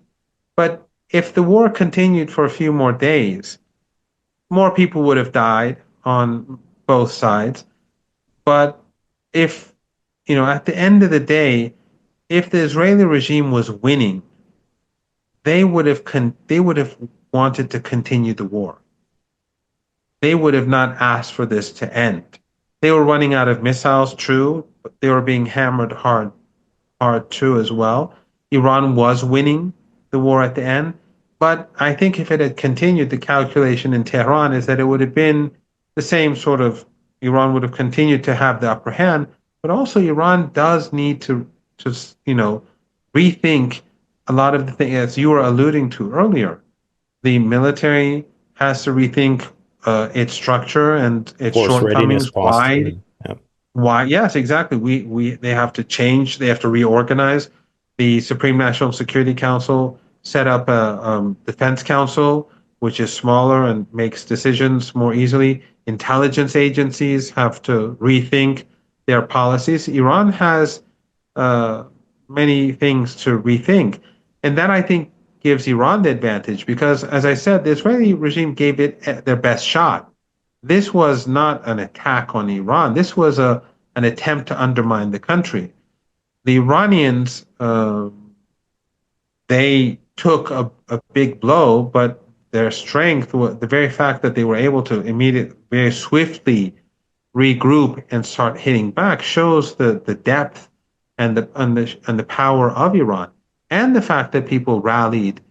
But if the war continued for a few more days, more people would have died on both sides. But if, at the end of the day, if the Israeli regime was winning, they would have wanted to continue the war. They would have not asked for this to end. They were running out of missiles, true, but they were being hammered hard too as well. Iran was winning the war at the end, but I think if it had continued, the calculation in Tehran is that it would have been the same sort of Iran would have continued to have the upper hand, but also Iran does need to rethink a lot of the things as you were alluding to earlier. The military has to rethink its structure and its Force readiness shortcomings. posture. Yeah. Why? Yes, exactly. They have to change. They have to reorganize. The Supreme National Security Council set up a defense council, which is smaller and makes decisions more easily. Intelligence agencies have to rethink their policies. Iran has uh, many things to rethink, and that I think gives Iran the advantage because, as I said, the Israeli regime gave it their best shot. This was not an attack on Iran. This was an attempt to undermine the country. The Iranians, they took a big blow, but their strength, the very fact that they were able to very swiftly regroup and start hitting back, shows the depth and the power of Iran, and the fact that people rallied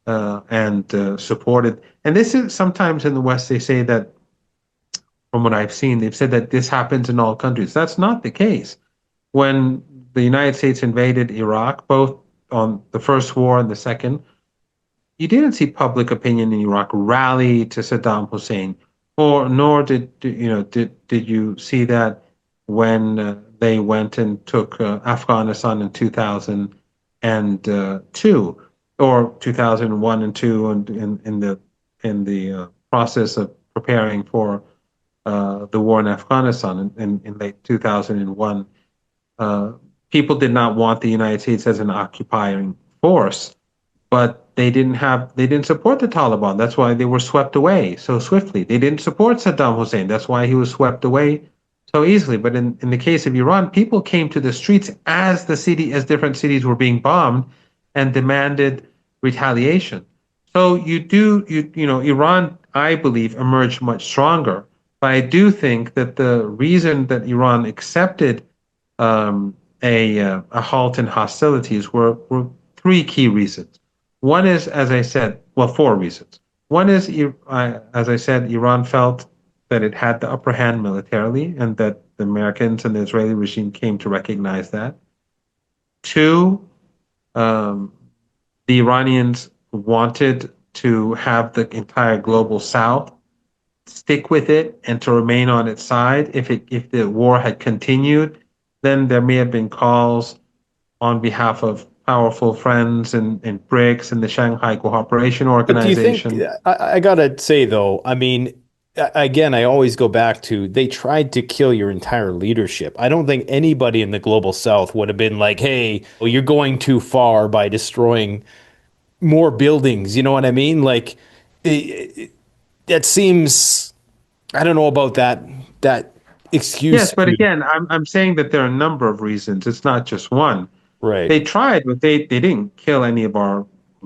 and supported. And this is sometimes in the West they say that from what I've seen, they've said that this happens in all countries. That's not the case. When the United States invaded Iraq, both on the first war and the second, you didn't see public opinion in Iraq rally to Saddam Hussein, or nor did you see that when they went and took Afghanistan in 2002. or 2001 and two, and in the process of preparing for the war in Afghanistan in late 2001, uh, people did not want the United States as an occupying force, but they didn't support the Taliban. That's why they were swept away so swiftly. They didn't support Saddam Hussein. That's why he was swept away so easily. But in the case of Iran, people came to the streets as different cities were being bombed and demanded retaliation. So Iran, I believe, emerged much stronger. But I do think that the reason that Iran accepted a halt in hostilities were three key reasons. One is, as I said, well, four reasons. One is, as I said, Iran felt that it had the upper hand militarily, and that the Americans and the Israeli regime came to recognize that. Two, um, the Iranians wanted to have the entire global South stick with it and to remain on its side. If the war had continued, then there may have been calls on behalf of powerful friends and BRICS and the Shanghai Cooperation But do you think, Organization. I gotta say though, I mean, again, I always go back to they tried to kill your entire leadership. I don't think anybody in the global South would have been like, hey, well, you're going too far by destroying more buildings. You know what I mean? Like, that seems, I don't know about that Yes, excuse but to, again, I'm saying that there are a number of reasons. It's not just one. right. They tried, but they didn't kill any of our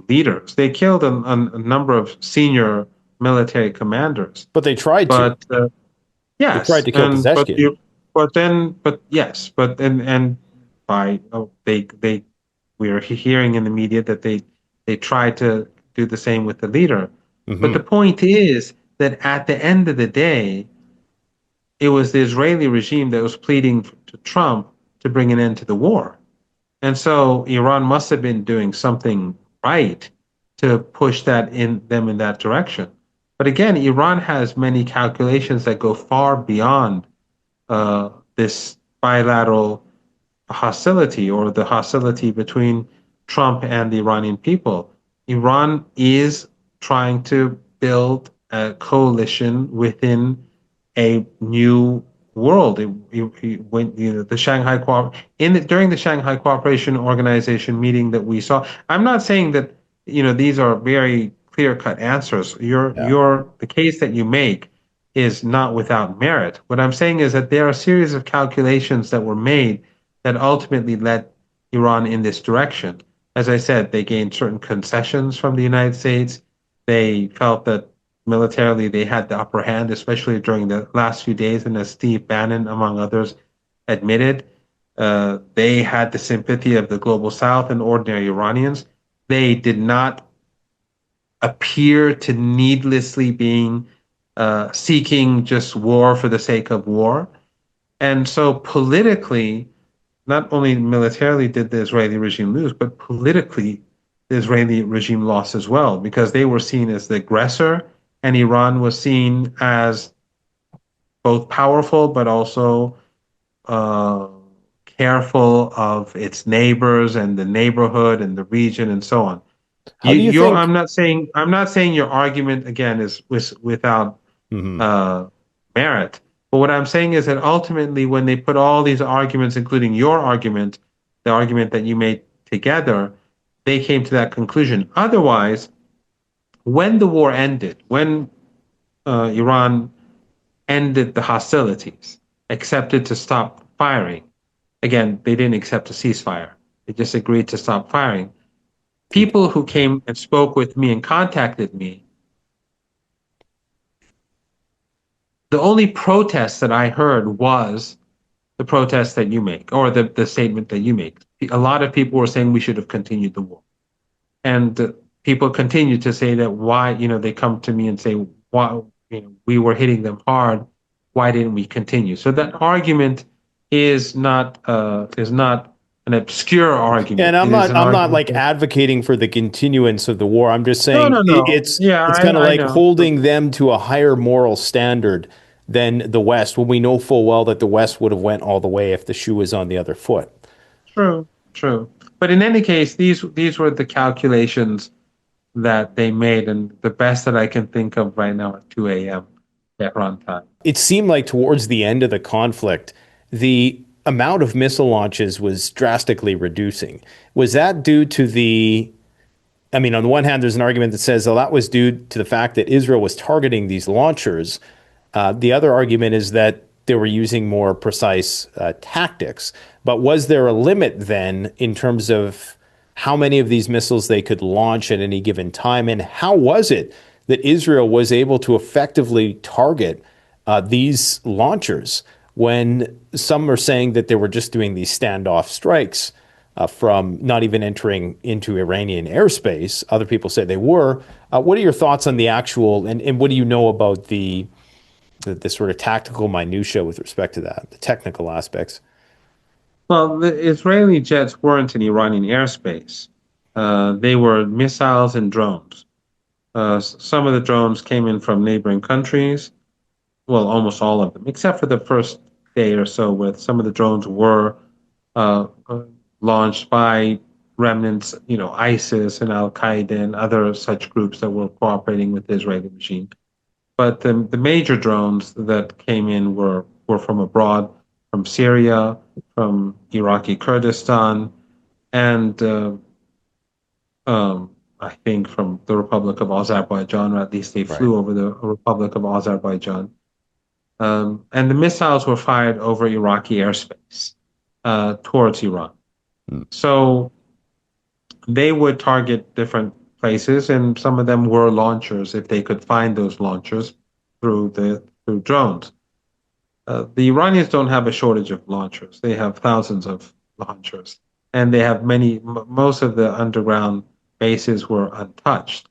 leaders. They killed a number of senior military commanders. But they tried to. But They tried yes, to kill but yes, but and by they we are hearing in the media that they tried to do the same with the leader. But the Hmm. point is that at the end of the day, it was the Israeli regime that was pleading to Trump to bring an end to the war. And so Iran must have been doing something right to push that in them in that direction. But again, Iran has many calculations that go far beyond this bilateral hostility or the hostility between Trump and the Iranian people. Iran is trying to build a coalition within a new world. When the Shanghai during the Shanghai Cooperation Organization meeting that we saw, I'm not saying that these are very clear-cut answers. Yeah. The case that you make is not without merit. What I'm saying is that there are a series of calculations that were made that ultimately led Iran in this direction. As I said, they gained certain concessions from the United States. They felt that militarily they had the upper hand, especially during the last few days. And as Steve Bannon, among others, admitted, they had the sympathy of the global South and ordinary Iranians. They did not appear to needlessly being seeking just war for the sake of war. And so politically, not only militarily did the Israeli regime lose, but politically, the Israeli regime lost as well because they were seen as the aggressor, and Iran was seen as both powerful but also uh, careful of its neighbors and the neighborhood and the region and so on. How do you think? I'm not saying your argument again is without Mhm. uh, merit. But what I'm saying is that ultimately, when they put all these arguments, including your argument, the argument that you made together, they came to that conclusion. Otherwise, when the war ended, when Iran ended the hostilities, accepted to stop firing, again, they didn't accept a ceasefire. They just agreed to stop firing. People who came and spoke with me and contacted me, the only protest that I heard was the protest that you make or the statement that you make. A lot of people were saying we should have continued the war. And people continue to say that why, they come to me and say, why, we were hitting them hard. Why didn't we continue? So that argument is not an obscure And argument. I'm It is not an I'm not argument like that, advocating for the continuance of the war. I'm just no, saying no, no. Yeah, it's kind of I like know. holding them to a higher moral standard than the West when we know full well that the West would have went all the way if the shoe was on the other foot. True, true. But in any case, these were the calculations that they made, and the best that I can think of right now at 2 a.m. Tehran time. It seemed like towards the end of the conflict, the amount of missile launches was drastically reducing. Was that due to I mean, on the one hand, there's an argument that says, oh, that was due to the fact that Israel was targeting these launchers. The other argument is that they were using more precise tactics. But was there a limit then in terms of how many of these missiles they could launch at any given time? And how was it that Israel was able to effectively target these launchers when some are saying that they were just doing these standoff strikes from not even entering into Iranian airspace? Other people say they were. What are your thoughts on the actual, and what do you know about the sort of tactical minutia with respect to that, the technical aspects? Well, the Israeli jets weren't in Iranian airspace. They were missiles and drones. Some of the drones came in from neighboring countries. Well, almost all of them, except for the first day or so, where some of the drones were uh, launched by remnants, ISIS and Al Qaeda and other such groups that were cooperating with the Israeli regime. But the major drones that came in were from abroad, from Syria, from Iraqi Kurdistan, and I think from the Republic of Azerbaijan, or at least they flew over the Republic of Azerbaijan. And the missiles were fired over Iraqi airspace towards Iran. So they would target different places, and some of them were launchers if they could find those launchers through drones. The Iranians don't have a shortage of launchers. They have thousands of launchers, and they have most of the underground bases were untouched.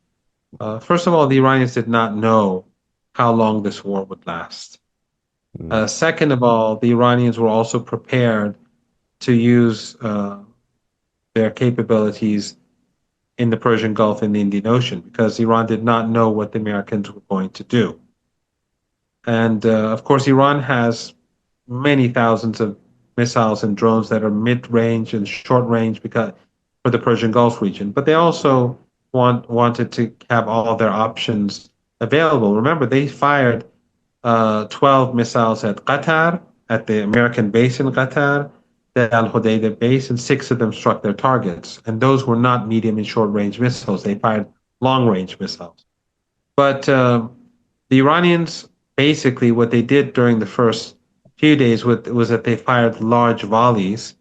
First of all, the Iranians did not know how long this war would last. Second of all, the Iranians were also prepared to use their capabilities in the Persian Gulf and the Indian Ocean, because Iran did not know what the Americans were going to do. And of course, Iran has many thousands of missiles and drones that are mid-range and short-range because for the Persian Gulf region. But they also wanted to have all their options available. Remember, they fired 12 missiles at Qatar, at the American base in Qatar, the Al Hodeidah base, and 6 of them struck their targets. And those were not medium and short range missiles. They fired long range missiles. But the Iranians, basically, what they did during the first few days was that they fired large volleys.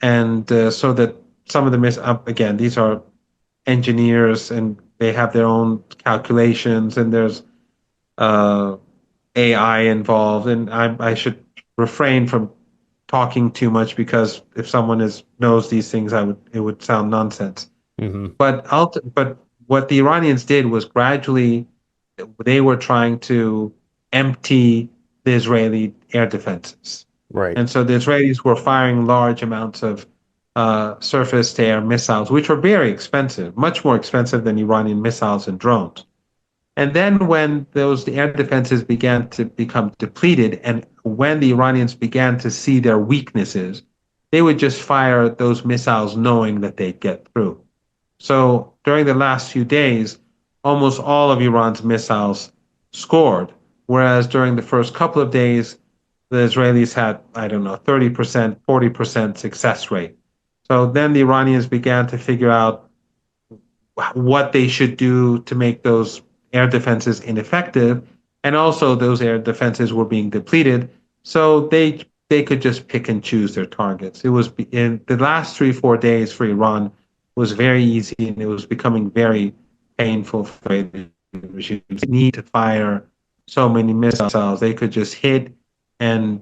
And so that some of the again, these are engineers and they have their own calculations, and there's AI involved. And I should refrain from talking too much, because if someone knows these things, it would sound nonsense. Mm-hmm. But what the Iranians did was gradually they were trying to empty the Israeli air defenses. Right. And so the Israelis were firing large amounts of surface-to-air missiles, which were very expensive, much more expensive than Iranian missiles and drones. And then when those air defenses began to become depleted, and when the Iranians began to see their weaknesses, they would just fire those missiles knowing that they'd get through. So during the last few days, almost all of Iran's missiles scored, whereas during the first couple of days, the Israelis had, 30%, 40% success rate. So then the Iranians began to figure out what they should do to make those air defenses ineffective, and also those air defenses were being depleted, so they could just pick and choose their targets. It was in the last 3-4 days for Iran was very easy, and it was becoming very painful for the regime. They need to fire so many missiles. They could just hit and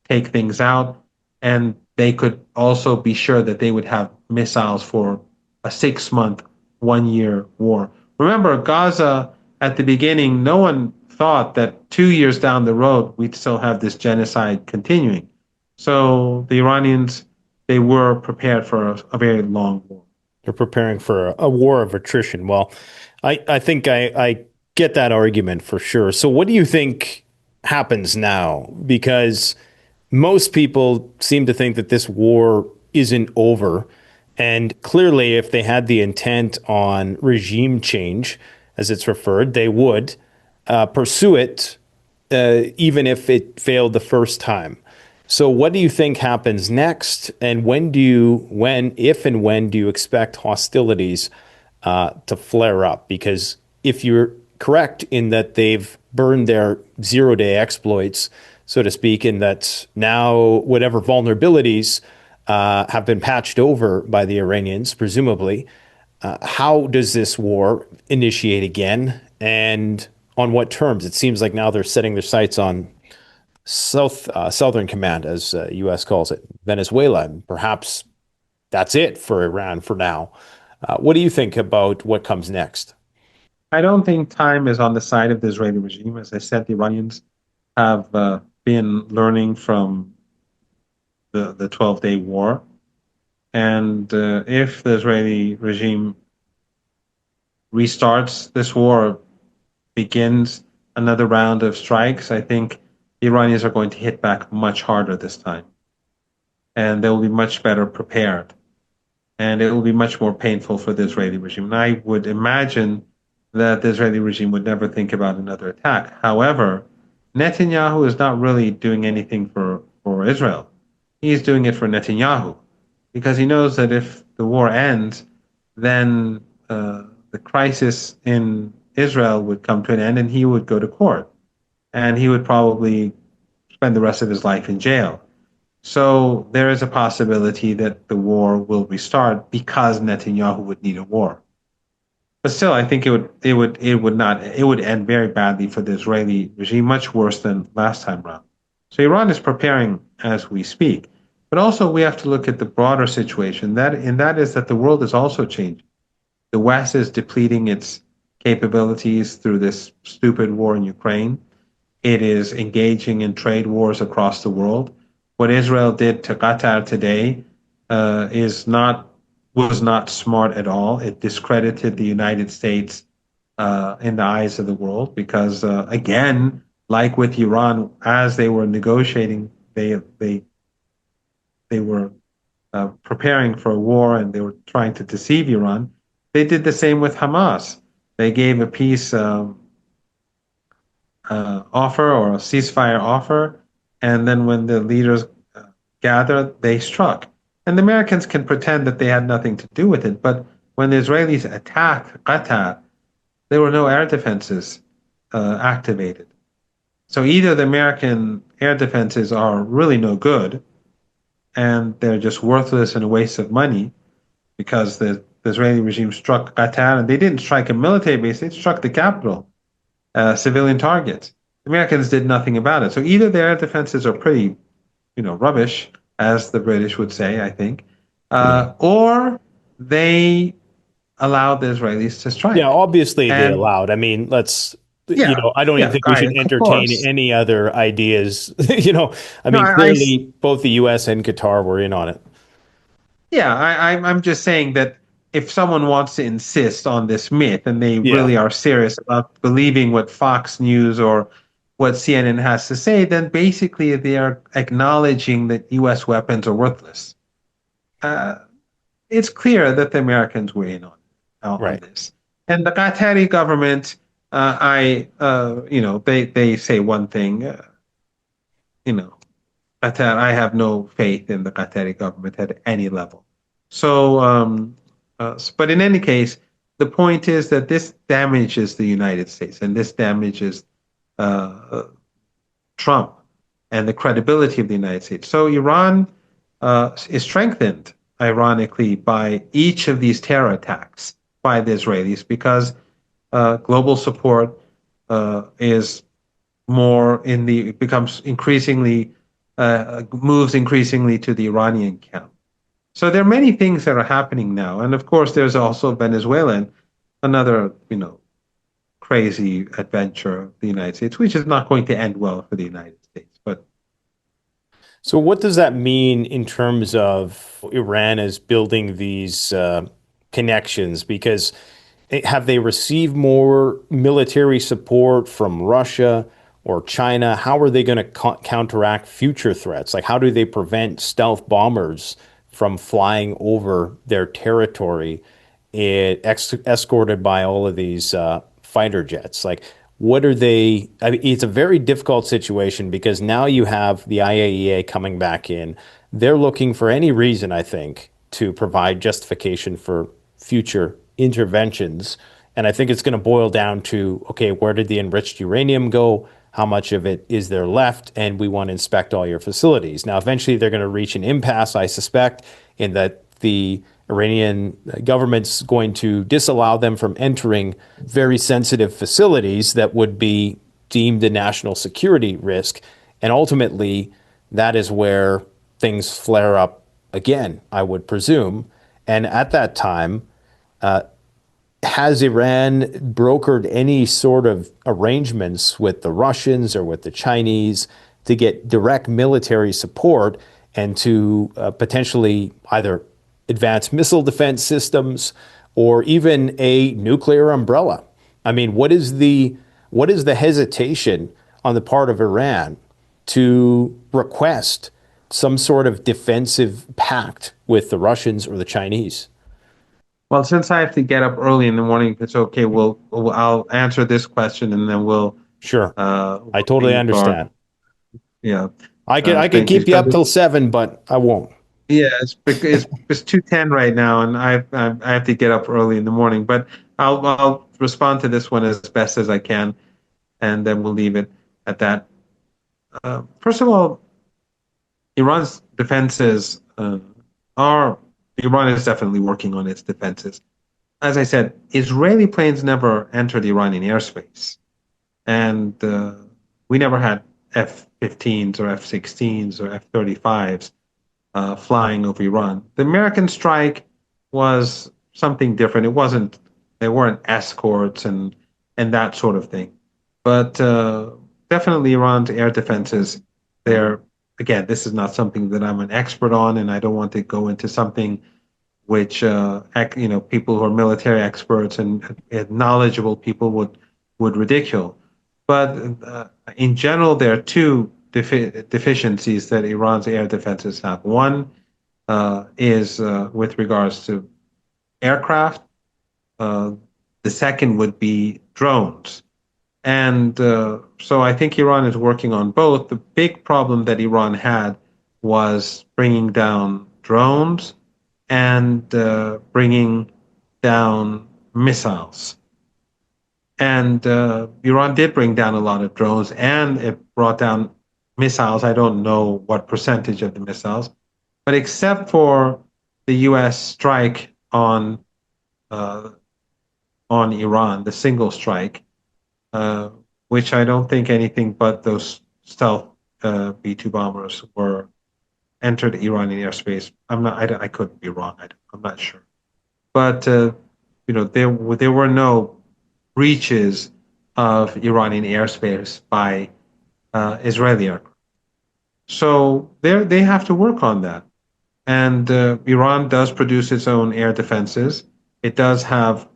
take things out, and they could also be sure that they would have missiles for a 6-month, 1-year war. Remember, Gaza, at the beginning, no one thought that 2 years down the road, we'd still have this genocide continuing. So the Iranians, they were prepared for a very long war. They're preparing for a war of attrition. Well, I think I get that argument for sure. So what do you think happens now? Because most people seem to think that this war isn't over. And clearly, if they had the intent on regime change, as it's referred, they would pursue it even if it failed the first time. So, what do you think happens next? And if and when do you expect hostilities to flare up? Because if you're correct in that they've burned their 0-day exploits, so to speak, in that now whatever vulnerabilities have been patched over by the Iranians, presumably, how does this war initiate again? And on what terms? It seems like now they're setting their sights on Southern Command, as U.S. calls it, Venezuela. And perhaps that's it for Iran for now. What do you think about what comes next? I don't think time is on the side of the Israeli regime. As I said, the Iranians have been learning from the 12-day war. And if the Israeli regime restarts this war, begins another round of strikes, I think the Iranians are going to hit back much harder this time. And they will be much better prepared. And it will be much more painful for the Israeli regime. And I would imagine that the Israeli regime would never think about another attack. However, Netanyahu is not really doing anything for Israel. He's doing it for Netanyahu because he knows that if the war ends, then the crisis in Israel would come to an end and he would go to court. And he would probably spend the rest of his life in jail. So there is a possibility that the war will restart because Netanyahu would need a war. But still, I think it would end very badly for the Israeli regime, much worse than last time around. So Iran is preparing as we speak. But also we have to look at the broader situation, that is that the world is also changing. The West is depleting its capabilities through this stupid war in Ukraine. It is engaging in trade wars across the world. What Israel did to Qatar today was not smart at all. It discredited the United States in the eyes of the world because, again, like with Iran, as they were negotiating, they were preparing for a war and they were trying to deceive Iran. They did the same with Hamas. They gave a peace offer or a ceasefire offer, and then when the leaders gathered, they struck. And the Americans can pretend that they had nothing to do with it, but when the Israelis attacked Qatar, there were no air defenses activated. So either the American air defenses are really no good, and they're just worthless and a waste of money, because the Israeli regime struck Qatar, and they didn't strike a military base; they struck the capital, civilian targets. The Americans did nothing about it. So either their air defenses are pretty, rubbish, as the British would say, I think, or they allowed the Israelis to strike. Yeah, obviously they And allowed. I mean, yeah, I don't even yeah, think we should of entertain course. any other ideas. I No, mean, clearly both the US and Qatar were in on it. yeah, I'm just saying that if someone wants to insist on this myth and they Yeah, really are serious about believing what Fox News or what CNN has to say, then basically they are acknowledging that U.S. weapons are worthless. Uh, it's clear that the Americans were in on right. this, and the Qatari government, they say one thing, you know, Qatar, I have no faith in the Qatari government at any level. So, but in any case, the point is that this damages the United States and this damages uh, Trump and the credibility of the United States. So Iran is strengthened, ironically, by each of these terror attacks by the Israelis because global support is more becomes increasingly moves increasingly to the Iranian camp. So there are many things that are happening now, and of course, there's also Venezuela, another crazy adventure of the United States, which is not going to end well for the United States. But So, what does that mean in terms of Iran as building these connections? Because have they received more military support from Russia or China? How are they going to counteract future threats? Like, how do they prevent stealth bombers from flying over their territory, escorted by all of these fighter jets. Like, what are they? I mean, it's a very difficult situation because now you have the IAEA coming back in. They're looking for any reason, I think, to provide justification for future interventions. And I think it's going to boil down to, okay, where did the enriched uranium go? How much of it is there left? And we want to inspect all your facilities. Now, eventually, they're going to reach an impasse, I suspect, in that the Iranian government's going to disallow them from entering very sensitive facilities that would be deemed a national security risk. And ultimately, that is where things flare up again, I would presume. And at that time, has Iran brokered any sort of arrangements with the Russians or with the Chinese to get direct military support and to potentially either advance missile defense systems or even a nuclear umbrella? I mean, what is the hesitation on the part of Iran to request some sort of defensive pact with the Russians or the Chinese? Well, since I have to get up early in the morning, if it's okay. I'll answer this question and then Sure. we'll I totally leave our understand. yeah. I could Thank you. keep you up till 7, but I won't. Yeah, it's 2:10 right now, and I have to get up early in the morning. But I'll respond to this one as best as I can, and then we'll leave it at that. First of all, Iran's defenses are Iran is definitely working on its defenses. As I said, Israeli planes never entered Iranian airspace, and we never had F-15s or F-16s or F-35s flying over Iran. The American strike was something different. There weren't escorts and that sort of thing. But definitely Iran's air defenses, they're, again, this is not something that I'm an expert on, and I don't want to go into something which, people who are military experts and knowledgeable people would ridicule. But in general, there are two deficiencies that Iran's air defenses have. One is with regards to aircraft. Uh, the second would be drones. And so I think Iran is working on both. The big problem that Iran had was bringing down drones and bringing down missiles. And Iran did bring down a lot of drones and it brought down missiles. I don't know what percentage of the missiles, but except for the U.S. strike uh, on Iran, the single strike, which I don't think anything but those stealth B-2 bombers were entered Iranian airspace. I could be wrong. I'm not sure. But there were no breaches of Iranian airspace by Israeli aircraft. So they have to work on that. And Iran does produce its own air defenses. It does have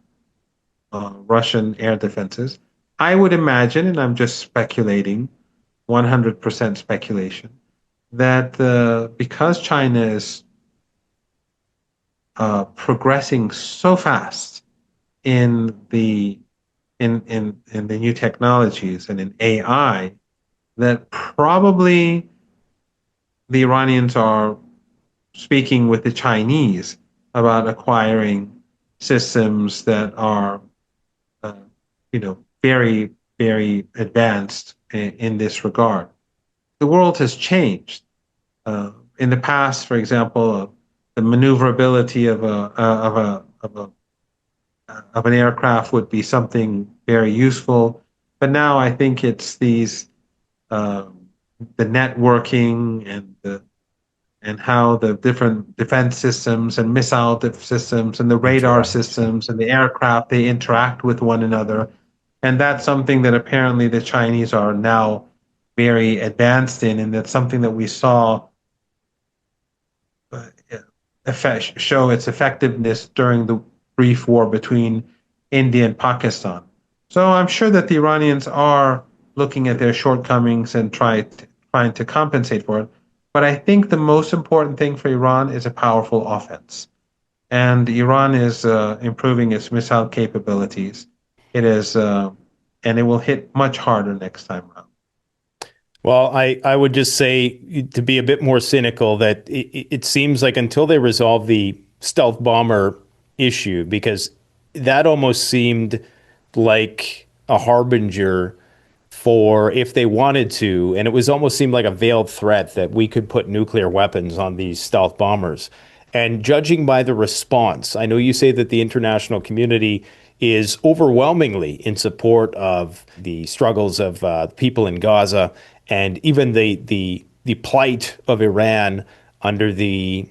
Russian air defenses. I would imagine, and I'm just speculating, 100% speculation, that because China is progressing so fast in the in the new technologies and in AI, that probably the Iranians are speaking with the Chinese about acquiring systems that are, very, very advanced in this regard. The world has changed. In the past, for example, the maneuverability of an aircraft would be something very useful, but now I think it's the networking and how the different defense systems and missile systems and the radar systems and the aircraft, they interact with one another. And that's something that apparently the Chinese are now very advanced in, and that's something that we saw show its effectiveness during the brief war between India and Pakistan. So I'm sure that the Iranians are looking at their shortcomings and trying to compensate for it. But I think the most important thing for Iran is a powerful offense. And Iran is improving its missile capabilities. It is, and it will hit much harder next time around. Well, I would just say, to be a bit more cynical, that it seems like until they resolve the stealth bomber issue, because that almost seemed like a harbinger for if they wanted to, and it was almost seemed like a veiled threat that we could put nuclear weapons on these stealth bombers. And judging by the response, I know you say that the international community is overwhelmingly in support of the struggles of people in Gaza, and even the plight of Iran under the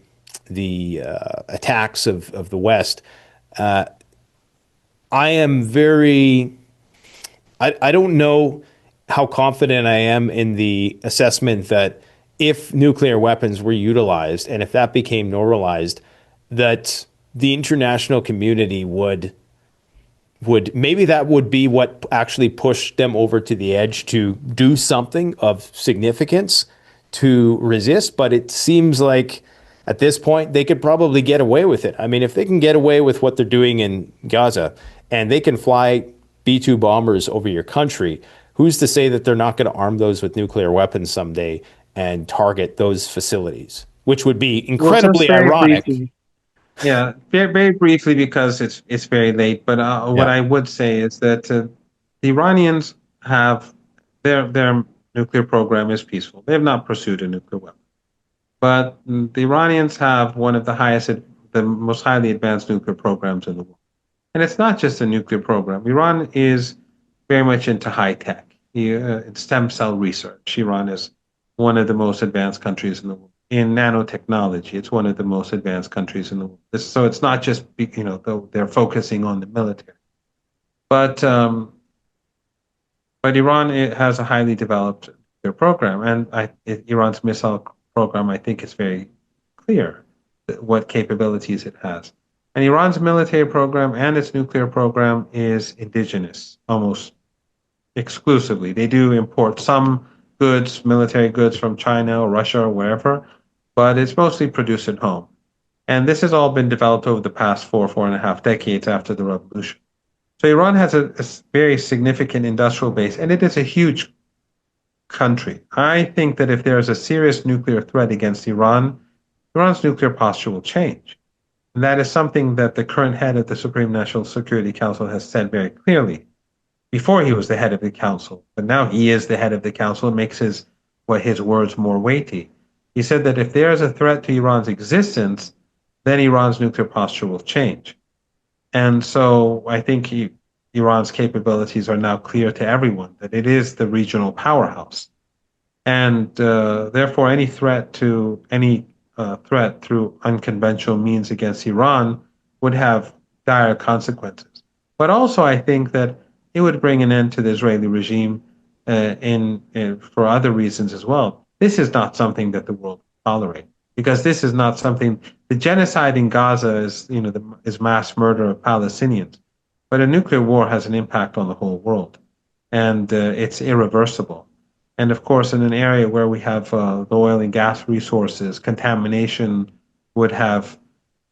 attacks of the West. I am very. I don't know how confident I am in the assessment that if nuclear weapons were utilized and if that became normalized, that the international community would maybe that would be what actually pushed them over to the edge to do something of significance to resist. But it seems like at this point they could probably get away with it. I mean, if they can get away with what they're doing in Gaza and they can fly B-2 bombers over your country, who's to say that they're not going to arm those with nuclear weapons someday and target those facilities, which would be incredibly ironic. Briefly, yeah, very, very briefly, because it's very late. But what I would say is that the Iranians have their nuclear program is peaceful. They have not pursued a nuclear weapon, but the Iranians have one of the most highly advanced nuclear programs in the world. And it's not just a nuclear program. Iran is very much into high tech, stem cell research. Iran is one of the most advanced countries in the world. In nanotechnology, it's one of the most advanced countries in the world. So it's not just, they're focusing on the military. But Iran has a highly developed nuclear program. And Iran's missile program, I think, is very clear what capabilities it has. And Iran's military program and its nuclear program is indigenous, almost exclusively. They do import some goods, military goods from China or Russia or wherever, but it's mostly produced at home. And this has all been developed over the past 4.5 decades after the revolution. So Iran has a very significant industrial base, and it is a huge country. I think that if there is a serious nuclear threat against Iran, Iran's nuclear posture will change. And that is something that the current head of the Supreme National Security Council has said very clearly. Before he was the head of the council, but now he is the head of the council. It makes his words more weighty. He said that if there is a threat to Iran's existence, then Iran's nuclear posture will change. And so I think Iran's capabilities are now clear to everyone, that it is the regional powerhouse. And therefore, any threat through unconventional means against Iran would have dire consequences. But also, I think that it would bring an end to the Israeli regime for other reasons as well. This is not something that the world will tolerate, because this is not something. The genocide in Gaza is mass murder of Palestinians, but a nuclear war has an impact on the whole world, and it's irreversible. And of course, in an area where we have the oil and gas resources, contamination would have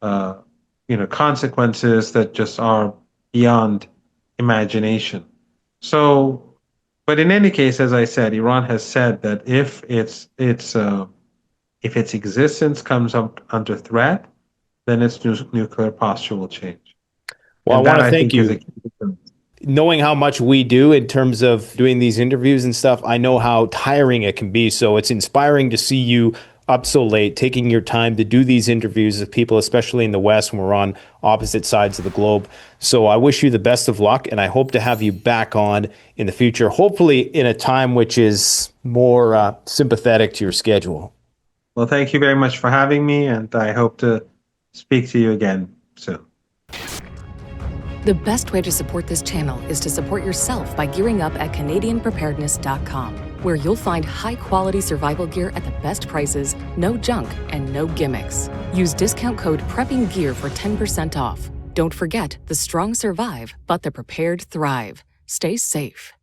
consequences that just are beyond imagination. So, but in any case, as I said, Iran has said that if its existence comes up under threat, then its nuclear posture will change. Well, and I want to thank you. Knowing how much we do in terms of doing these interviews and stuff, I know how tiring it can be. So it's inspiring to see you up so late, taking your time to do these interviews with people, especially in the West, when we're on opposite sides of the globe. So I wish you the best of luck, and I hope to have you back on in the future, hopefully in a time which is more sympathetic to your schedule. Well, thank you very much for having me, and I hope to speak to you again soon. The best way to support this channel is to support yourself by gearing up at CanadianPreparedness.com, where you'll find high-quality survival gear at the best prices, no junk, and no gimmicks. Use discount code PREPPINGGEAR for 10% off. Don't forget, the strong survive, but the prepared thrive. Stay safe.